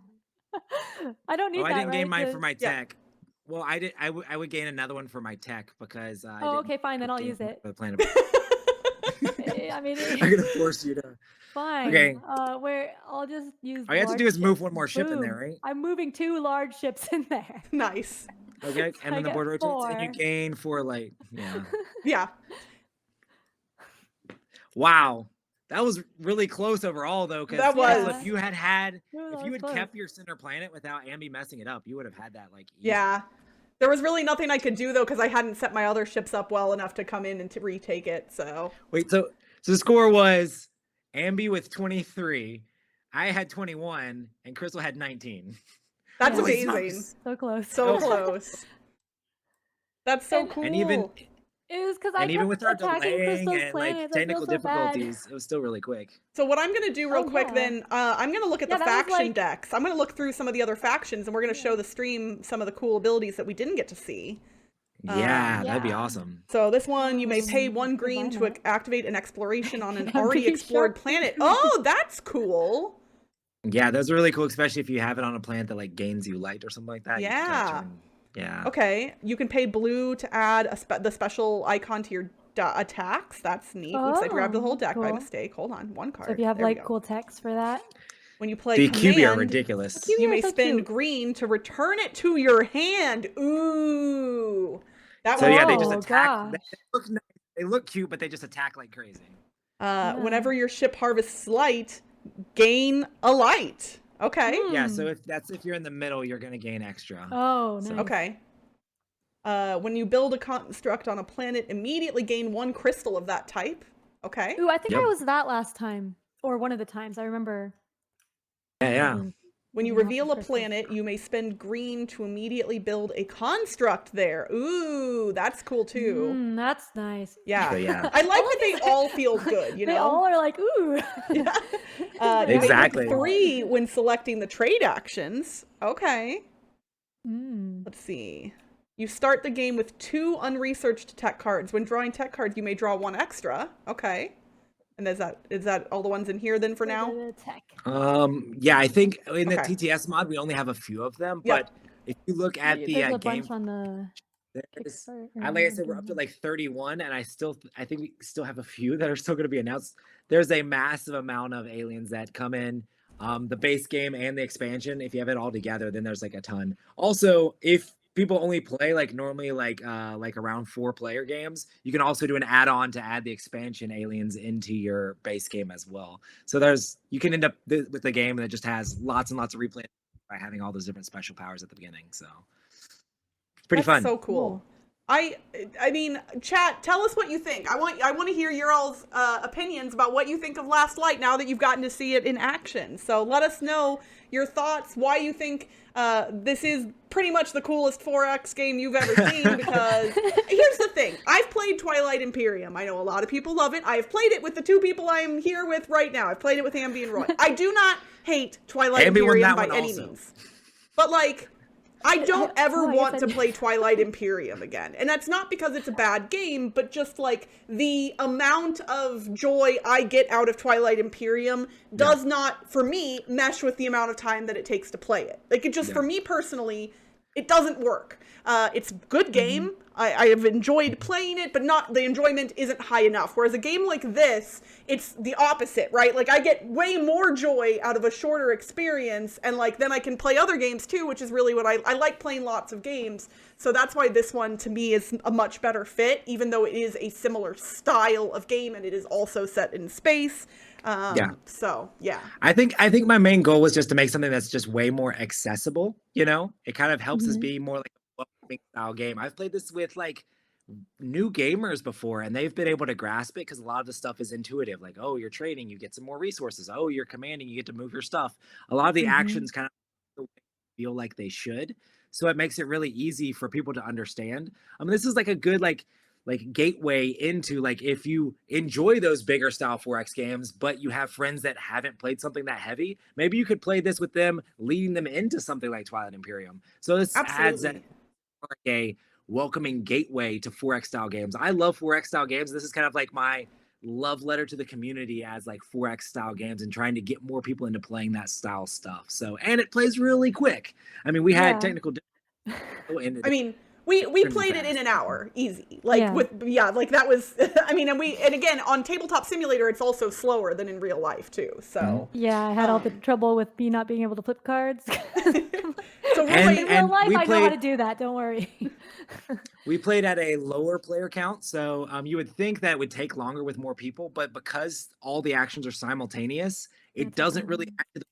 I don't need Oh, that. I didn't gain right, mine to- for my Yeah. tech. Well, I did. I would gain another one for my tech because. I Oh, didn't okay, fine. Then I'll gain use it. for the planet. I mean, I'm gonna force you to. fine. Okay. Where I'll just use. All you have to large do is move ships. one more ship in there, Boom. right? I'm moving 2 large ships in there. Nice. Okay, So and I then the get board rotates, and you 4. gain 4 light. Yeah. Yeah. Wow. That was really close overall, though, because That was. if you had No, that if you was had kept close. your center planet without Ambie messing it up, you would have had that like easy. Yeah. There was really nothing I could do though because I hadn't set my other ships up well enough to come in and to retake it. So Wait, so the score was Ambie with 23, I had 21, and Crystal had 19. that's Yeah. Holy amazing. smokes. So close. So close. That's so And- cool. And even It was because I and even kept with our attacking delaying Crystal's and planets. like I feel technical so bad. difficulties, it was still really quick. So what I'm gonna do real Oh, quick yeah. then, I'm gonna look at Yeah, the that was faction like- decks. I'm gonna look through some of the other factions, and we're gonna show the stream some of the cool abilities that we didn't get to see. Yeah, that'd be yeah. awesome. So this one, you may pay 1 why green to not? activate an exploration on an I'm already pretty explored sure. planet. Oh, that's cool. Yeah, those are really cool, especially if you have it on a planet that like gains you light or something like that. You can kinda Yeah. yeah. Okay, you can pay blue to add the special icon to your attacks. That's neat. Oops, I grabbed the whole deck by cool. mistake. Hold on, one card. So if you have There we like go. cool text for that. When you play The QB are command, ridiculous. QB you are may so spend cute. green to return it to your hand. Ooh. That So one. yeah, they just Oh, attack. They gosh. look nice. They look cute, but they just attack like crazy. Whenever your ship harvests light, gain a light. Okay. Yeah, so if you're in the middle, you're gonna gain extra. Oh, So- nice. Okay. When you build a construct on a planet, immediately gain 1 crystal of that type. Okay. Ooh, I think Yep. I was that last time, or one of the times. I remember. Yeah. getting- When you getting lots of reveal a crystals. planet, you may spend green to immediately build a construct there. Ooh, that's cool too. That's nice. Yeah. So, yeah. I like that they all feel good, you They know? all are like, ooh. You may Exactly. pick 3 when selecting the trade actions. Okay. Mm. Let's see. You start the game with 2 unresearched tech cards. When drawing tech cards, you may draw 1 extra. Okay. And is that all the ones in here then for now? The tech. Yeah, I think in the Okay. TTS mod we only have a few of them, Yep. but if you look at the There's a game, bunch on the there's, Kickstarter. like I said, we're up to like 31, and I think we still have a few that are still going to be announced. There's a massive amount of aliens that come in, the base game and the expansion. If you have it all together, then there's like a ton. Also, if people only play like normally like around 4-player games, you can also do an add-on to add the expansion aliens into your base game as well. So you can end up with a game that just has lots and lots of replay by having all those different special powers at the beginning. So it's pretty That's fun. so cool. I mean, chat, tell us what you think. I want to hear your all's opinions about what you think of Last Light now that you've gotten to see it in action. So let us know your thoughts, why you think this is pretty much the coolest 4X game you've ever seen, because here's the thing. I've played Twilight Imperium. I know a lot of people love it. I've played it with the 2 people I am here with right now. I've played it with Ambie and Roy. I do not hate Twilight Ambie won Imperium that by one any also. means. But like, I don't ever Oh, I guess want I to did. play Twilight Imperium again. And that's not because it's a bad game, but just like the amount of joy I get out of Twilight Imperium does not, for me, mesh with the amount of time that it takes to play it. Like, it just, for me personally, it doesn't work. It's a good game. I have enjoyed playing it, but the enjoyment isn't high enough. Whereas a game like this, it's the opposite, right? Like, I get way more joy out of a shorter experience, and like then I can play other games too, which is really what I like, playing lots of games. So that's why this one to me is a much better fit, even though it is a similar style of game and it is also set in space. So yeah. I think my main goal was just to make something that's just way more accessible. You know, it kind of helps us be more like a welcoming style game. I've played this with like new gamers before, and they've been able to grasp it because a lot of the stuff is intuitive. Like, oh, you're trading, you get some more resources. Oh, you're commanding, you get to move your stuff. A lot of the actions kind of feel like they should, so it makes it really easy for people to understand. I mean, this is like a good like gateway into like if you enjoy those bigger style 4X games, but you have friends that haven't played something that heavy, maybe you could play this with them, leading them into something like Twilight Imperium. So this adds that like a welcoming gateway to 4X style games. I love 4X style games. This is kind of like my love letter to the community as like 4X style games and trying to get more people into playing that style stuff. So, and it plays really quick. I mean, we had technical I mean, we played it in an hour, easy. Like like that was, I mean, and again, on Tabletop Simulator, it's also slower than in real life too. So yeah, I had all the trouble with not being able to flip cards. so So And- in Roy, real life, we I know how to played- do that. Don't worry. We played at a lower player count, so you would think that it would take longer with more people, but because all the actions are simultaneous, it That's doesn't awesome. really act.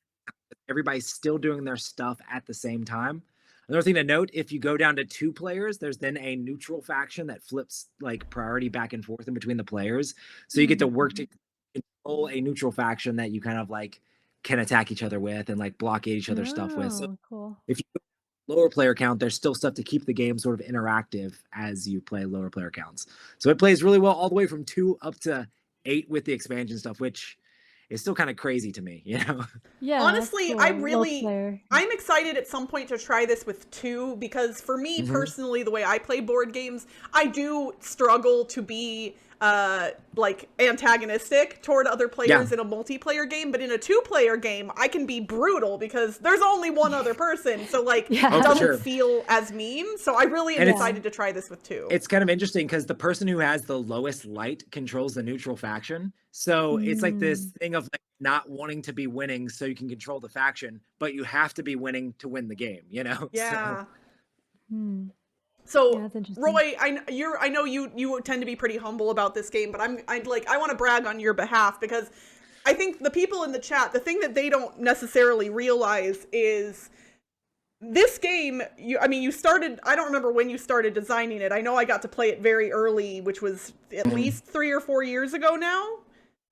Everybody's still doing their stuff at the same time. Another thing to note, if you go down to 2 players, there's then a neutral faction that flips like priority back and forth in between the players. So you get to work to control a neutral faction that you kind of like can attack each other with and like blockade each other's stuff with. So Oh, cool. if you go lower player count, there's still stuff to keep the game sort of interactive as you play lower player counts. So it plays really well all the way from 2 up to 8 with the expansion stuff, which is still kind of crazy to me, you know? Yeah. honestly, that's I cool. really, Multiplayer. I'm excited at some point to try this with 2 because for me personally, the way I play board games, I do struggle to be like antagonistic toward other players in a multiplayer game, but in a 2-player game, I can be brutal because there's only one other person, so like Yeah. it Oh, doesn't sure. feel as mean. So I really am And it's- excited to try this with 2. It's kind of interesting because the person who has the lowest light controls the neutral faction. So it's like this thing of like not wanting to be winning so you can control the faction, but you have to be winning to win the game, you know? Yeah. Hmm. So, Yeah, that's interesting. Roy, I know you tend to be pretty humble about this game, but I want to brag on your behalf because I think the people in the chat, the thing that they don't necessarily realize is this game. You started. I don't remember when you started designing it. I know I got to play it very early, which was at least 3 or 4 years ago now.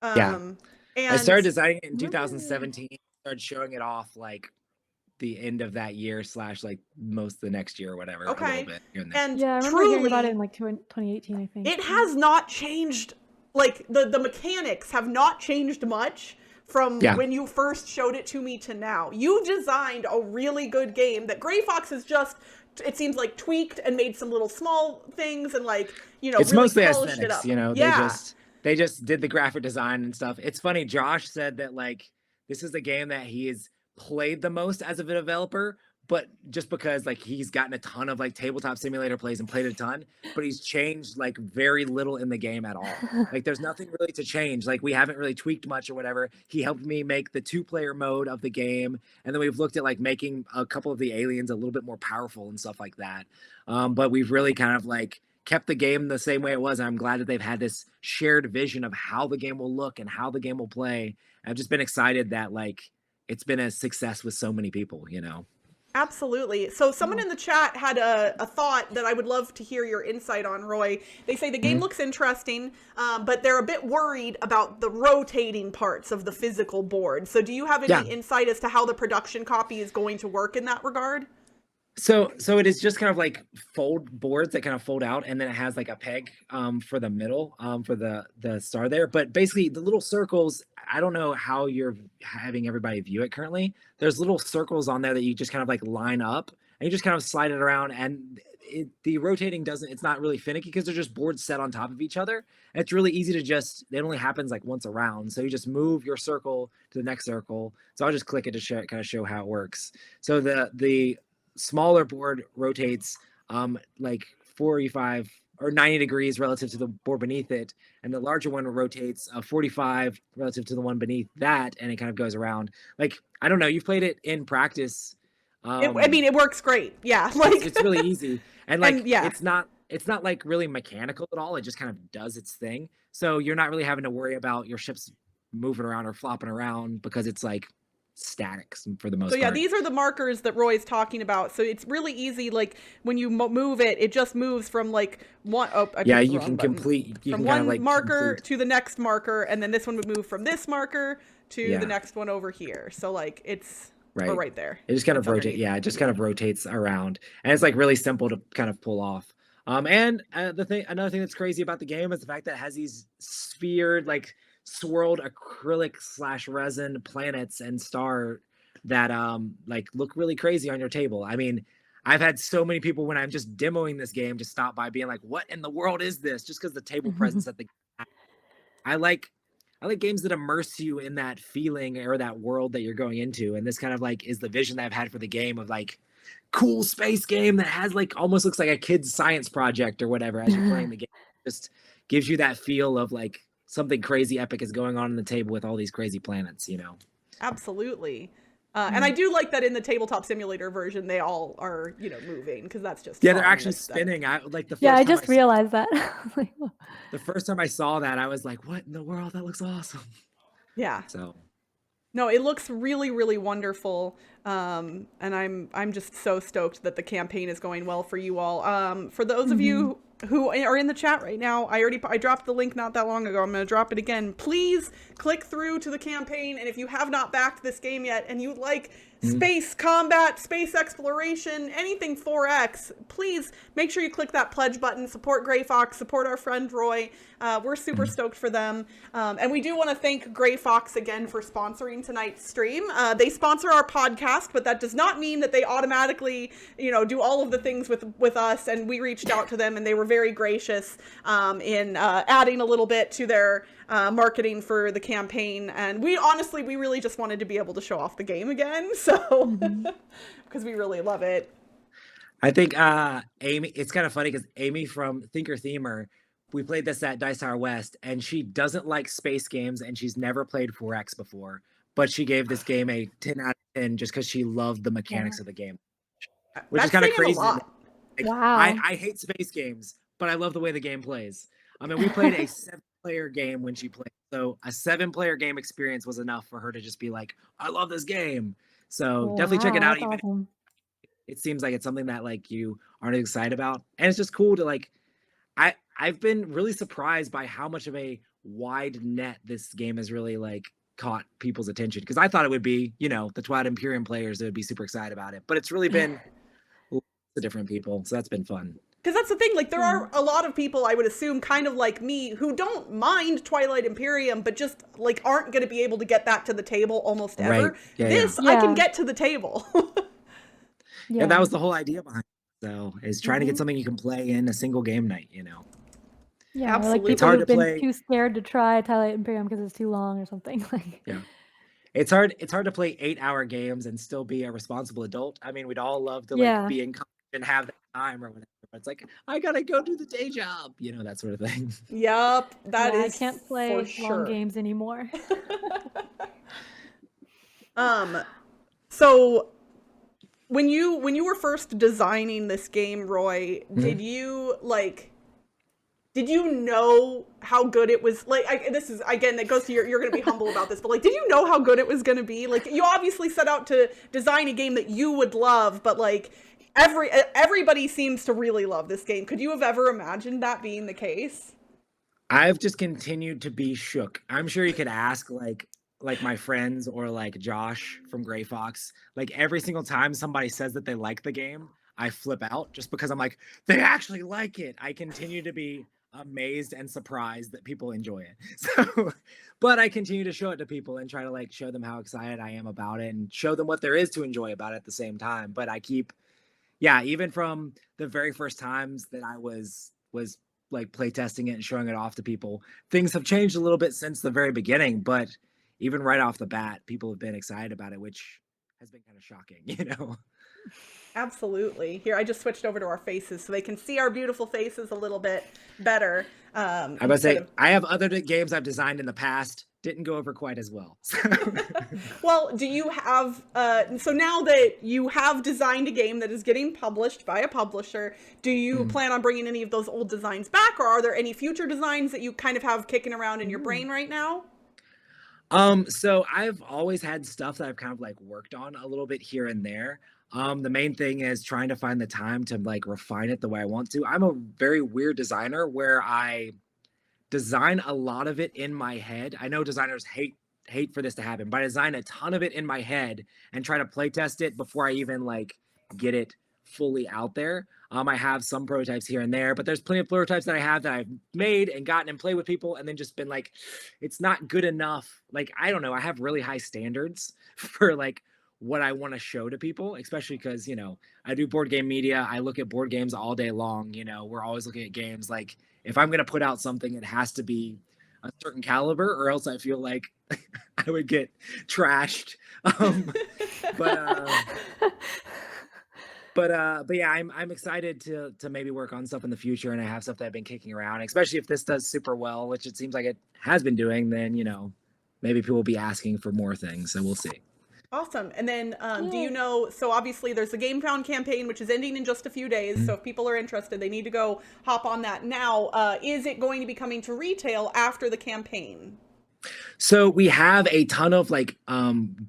Yeah. And I started designing it in 2017, started showing it off like the end of that year / like most of the next year or whatever. Okay. A little bit here and there. And Yeah, I remember truly, hearing about it in like 2018, I think. it has not changed. Like the mechanics have not changed much from when you first showed it to me to now. You designed a really good game that Gray Fox has just, it seems like, tweaked and made some little small things and like, It's really mostly polished it aesthetics, up. you know. Yeah. They just did the graphic design and stuff. It's funny, Josh said that like this is the game that he has played the most as a developer, but just because like he's gotten a ton of like tabletop simulator plays and played a ton, but he's changed like very little in the game at all. Like there's nothing really to change. Like we haven't really tweaked much or whatever. He helped me make the 2-player mode of the game, and then we've looked at like making a couple of the aliens a little bit more powerful and stuff like that. But we've really kind of like kept the game the same way it was. And I'm glad that they've had this shared vision of how the game will look and how the game will play. I've just been excited that like it's been a success with so many people, you know. Absolutely. So someone in the chat had a thought that I would love to hear your insight on, Roy. They say the game looks interesting, but they're a bit worried about the rotating parts of the physical board. So do you have any insight as to how the production copy is going to work in that regard? So it is just kind of like fold boards that kind of fold out, and then it has like a peg for the middle for the star there. But basically the little circles, I don't know how you're having everybody view it currently. There's little circles on there that you just kind of like line up and you just kind of slide it around, and the rotating it's not really finicky because they're just boards set on top of each other. And it's really easy to it only happens like once around. So you just move your circle to the next circle. So I'll just click it to kind of show how it works. So the smaller board rotates like 45 or 90 degrees relative to the board beneath it, and the larger one rotates 45 relative to the one beneath that, and it kind of goes around. Like, I don't know, you've played it in practice. It works great. Yeah, like it's really easy, and like And, yeah. it's not like really mechanical at all. It just kind of does its thing, so you're not really having to worry about your ships moving around or flopping around because it's like static for the most So yeah, part. these are the markers that Roy's talking about. So it's really easy. Like when you move it, it just moves from like one. Oh, I Yeah, pressed the you wrong can button. complete. You From can one kind of like marker complete. to the next marker, and then this one would move from this marker to Yeah. the next one over here. So like it's Right. right there. It just kind of It's rotates. underneath. Yeah, it just kind of rotates around, and it's like really simple to kind of pull off. Another thing that's crazy about the game is the fact that it has these sphered, like swirled acrylic / resin planets and star that like look really crazy on your table. I mean, I've had so many people when I'm just demoing this game just stop by being like, "What in the world is this?" Just because the table presence at the I like games that immerse you in that feeling or that world that you're going into. And this kind of like is the vision that I've had for the game of like cool space game that has like almost looks like a kid's science project or whatever as you're playing the game. Just gives you that feel of like something crazy epic is going on the table with all these crazy planets, you know. Absolutely. And I do like that in the tabletop simulator version, they all are, moving, because that's just Yeah, they're fun actually aesthetic. spinning. I like the first Yeah, I time just realized that. Like, the first time I saw that, I was like, "What in the world? That looks awesome!" Yeah. So No, it looks really, really wonderful, and I'm just so stoked that the campaign is going well for you all. For those of you who are in the chat right now, I dropped the link not that long ago. I'm going to drop it again. Please click through to the campaign, and if you have not backed this game yet and you like space combat, space exploration, anything 4X, please make sure you click that pledge button. Support Gray Fox, support our friend Roy. We're super stoked for them. And we do want to thank Gray Fox again for sponsoring tonight's stream. They sponsor our podcast, but that does not mean that they automatically, do all of the things with us. And we reached out to them, and they were very gracious in adding a little bit to their marketing for the campaign. And we really just wanted to be able to show off the game again. So, because we really love it. I think Amy, it's kind of funny because Amy from Thinker Themer, we played this at Dice Tower West, and she doesn't like space games, and she's never played 4X before, but she gave this game a 10 out of 10 just because she loved the mechanics of the game, which That's is kind of saying a crazy. lot. Like, wow. I hate space games, but I love the way the game plays. I mean, we played a 7-player game when she played, so a 7-player game experience was enough for her to just be like, I love this game. So definitely check it out. That's Even awesome. it seems like it's something that like you aren't excited about, and it's just cool to like I've been really surprised by how much of a wide net this game has really like caught people's attention, because I thought it would be, the Twilight Imperium players that would be super excited about it, but it's really been lots of different people, so that's been fun. Because that's the thing, like, there are a lot of people, I would assume, kind of like me, who don't mind Twilight Imperium, but just, like, aren't going to be able to get that to the table almost ever. Right. Yeah, this, I can get to the table. Yeah, that was the whole idea behind it, so, is trying to get something you can play in a single game night, Yeah, absolutely. like It's people hard who've to been play. too scared to try Twilight Imperium because it's too long or something. Like, Yeah. It's hard to play 8-hour games and still be a responsible adult. I mean, we'd all love to like be in college and have that time or whatever. But it's like, I gotta go do the day job, that sort of thing. Yep, that is I can't play long games anymore. So when you were first designing this game, Roy, did you know how good it was? Like, this is, again, that goes to you're going to be humble about this, but like, did you know how good it was going to be? Like, you obviously set out to design a game that you would love, but like, everybody seems to really love this game. Could you have ever imagined that being the case? I've just continued to be shook. I'm sure you could ask like my friends or like Josh from Gray Fox. Like, every single time somebody says that they like the game, I flip out just because I'm like, they actually like it. I continue to be amazed and surprised that people enjoy it. So, but I continue to show it to people and try to like show them how excited I am about it and show them what there is to enjoy about it at the same time. But I keep, even from the very first times that I was like playtesting it and showing it off to people, things have changed a little bit since the very beginning, but even right off the bat, people have been excited about it, which has been kind of shocking, Absolutely. Here, I just switched over to our faces so they can see our beautiful faces a little bit better. I must say, I have other games I've designed in the past, didn't go over quite as well. Well, do you have, so now that you have designed a game that is getting published by a publisher, do you plan on bringing any of those old designs back, or are there any future designs that you kind of have kicking around in your brain right now? So I've always had stuff that I've kind of like worked on a little bit here and there. The main thing is trying to find the time to like refine it the way I want to. I'm a very weird designer where I design a lot of it in my head. I know designers hate for this to happen, but I design a ton of it in my head and try to play test it before I even like get it fully out there. I have some prototypes here and there, but there's plenty of prototypes that I have that I've made and gotten and played with people and then just been like, it's not good enough. Like, I don't know. I have really high standards for like what I want to show to people, especially because, I do board game media. I look at board games all day long. We're always looking at games. Like, if I'm going to put out something, it has to be a certain caliber, or else I feel like I would get trashed. But yeah, I'm excited to maybe work on stuff in the future, and I have stuff that I've been kicking around, especially if this does super well, which it seems like it has been doing, then, maybe people will be asking for more things, so we'll see. Awesome. And then do you Yay. know, so obviously there's the Game Found campaign, which is ending in just a few days. So if people are interested, they need to go hop on that now. Is it going to be coming to retail after the campaign? So we have a ton of like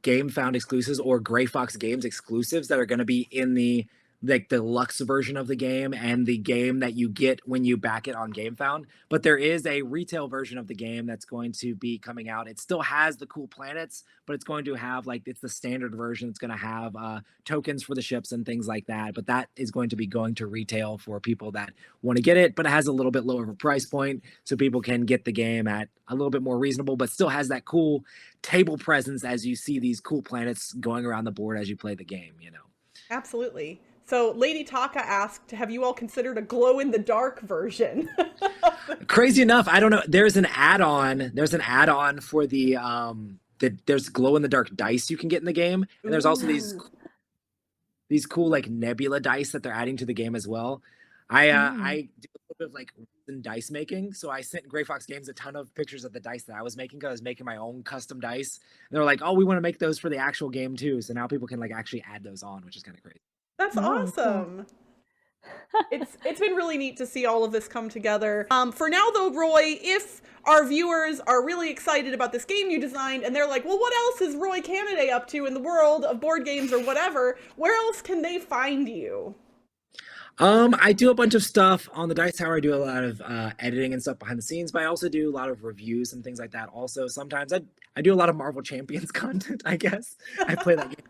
Game Found exclusives or Gray Fox Games exclusives that are going to be in the like the deluxe version of the game and the game that you get when you back it on Game Found. But there is a retail version of the game that's going to be coming out. It still has the cool planets, but it's going to have like it's the standard version. It's going to have tokens for the ships and things like that. But that is going to be going to retail for people that want to get it, but it has a little bit lower of a price point, so people can get the game at a little bit more reasonable, but still has that cool table presence as you see these cool planets going around the board as you play the game, you know. Absolutely. So Lady Taka asked, have you all considered a glow-in-the-dark version? Crazy enough, I don't know. There's an add-on. There's an add-on for the there's glow-in-the-dark dice you can get in the game, and there's also these cool like nebula dice that they're adding to the game as well. I do a little bit of like resin dice making, so I sent Gray Fox Games a ton of pictures of the dice that I was making because I was making my own custom dice. And they're like, "Oh, we want to make those for the actual game too." So now people can like actually add those on, which is kind of crazy. That's awesome. It's been really neat to see all of this come together. For now though, Roy, if our viewers are really excited about this game you designed and they're like, well, what else is Roy Canaday up to in the world of board games or whatever, where else can they find you? I do a bunch of stuff on the Dice Tower. I do a lot of editing and stuff behind the scenes, but I also do a lot of reviews and things like that. Also, sometimes I do a lot of Marvel Champions content, I guess. I play that game.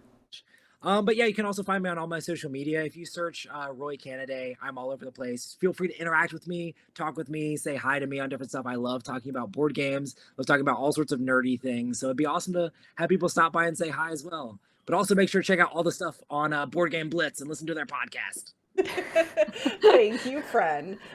But yeah, you can also find me on all my social media. If you search Roy Canaday, I'm all over the place. Feel free to interact with me, talk with me, say hi to me on different stuff. I love talking about board games. I love talking about all sorts of nerdy things. So it'd be awesome to have people stop by and say hi as well. But also make sure to check out all the stuff on Board Game Blitz and listen to their podcast. Thank you, friend.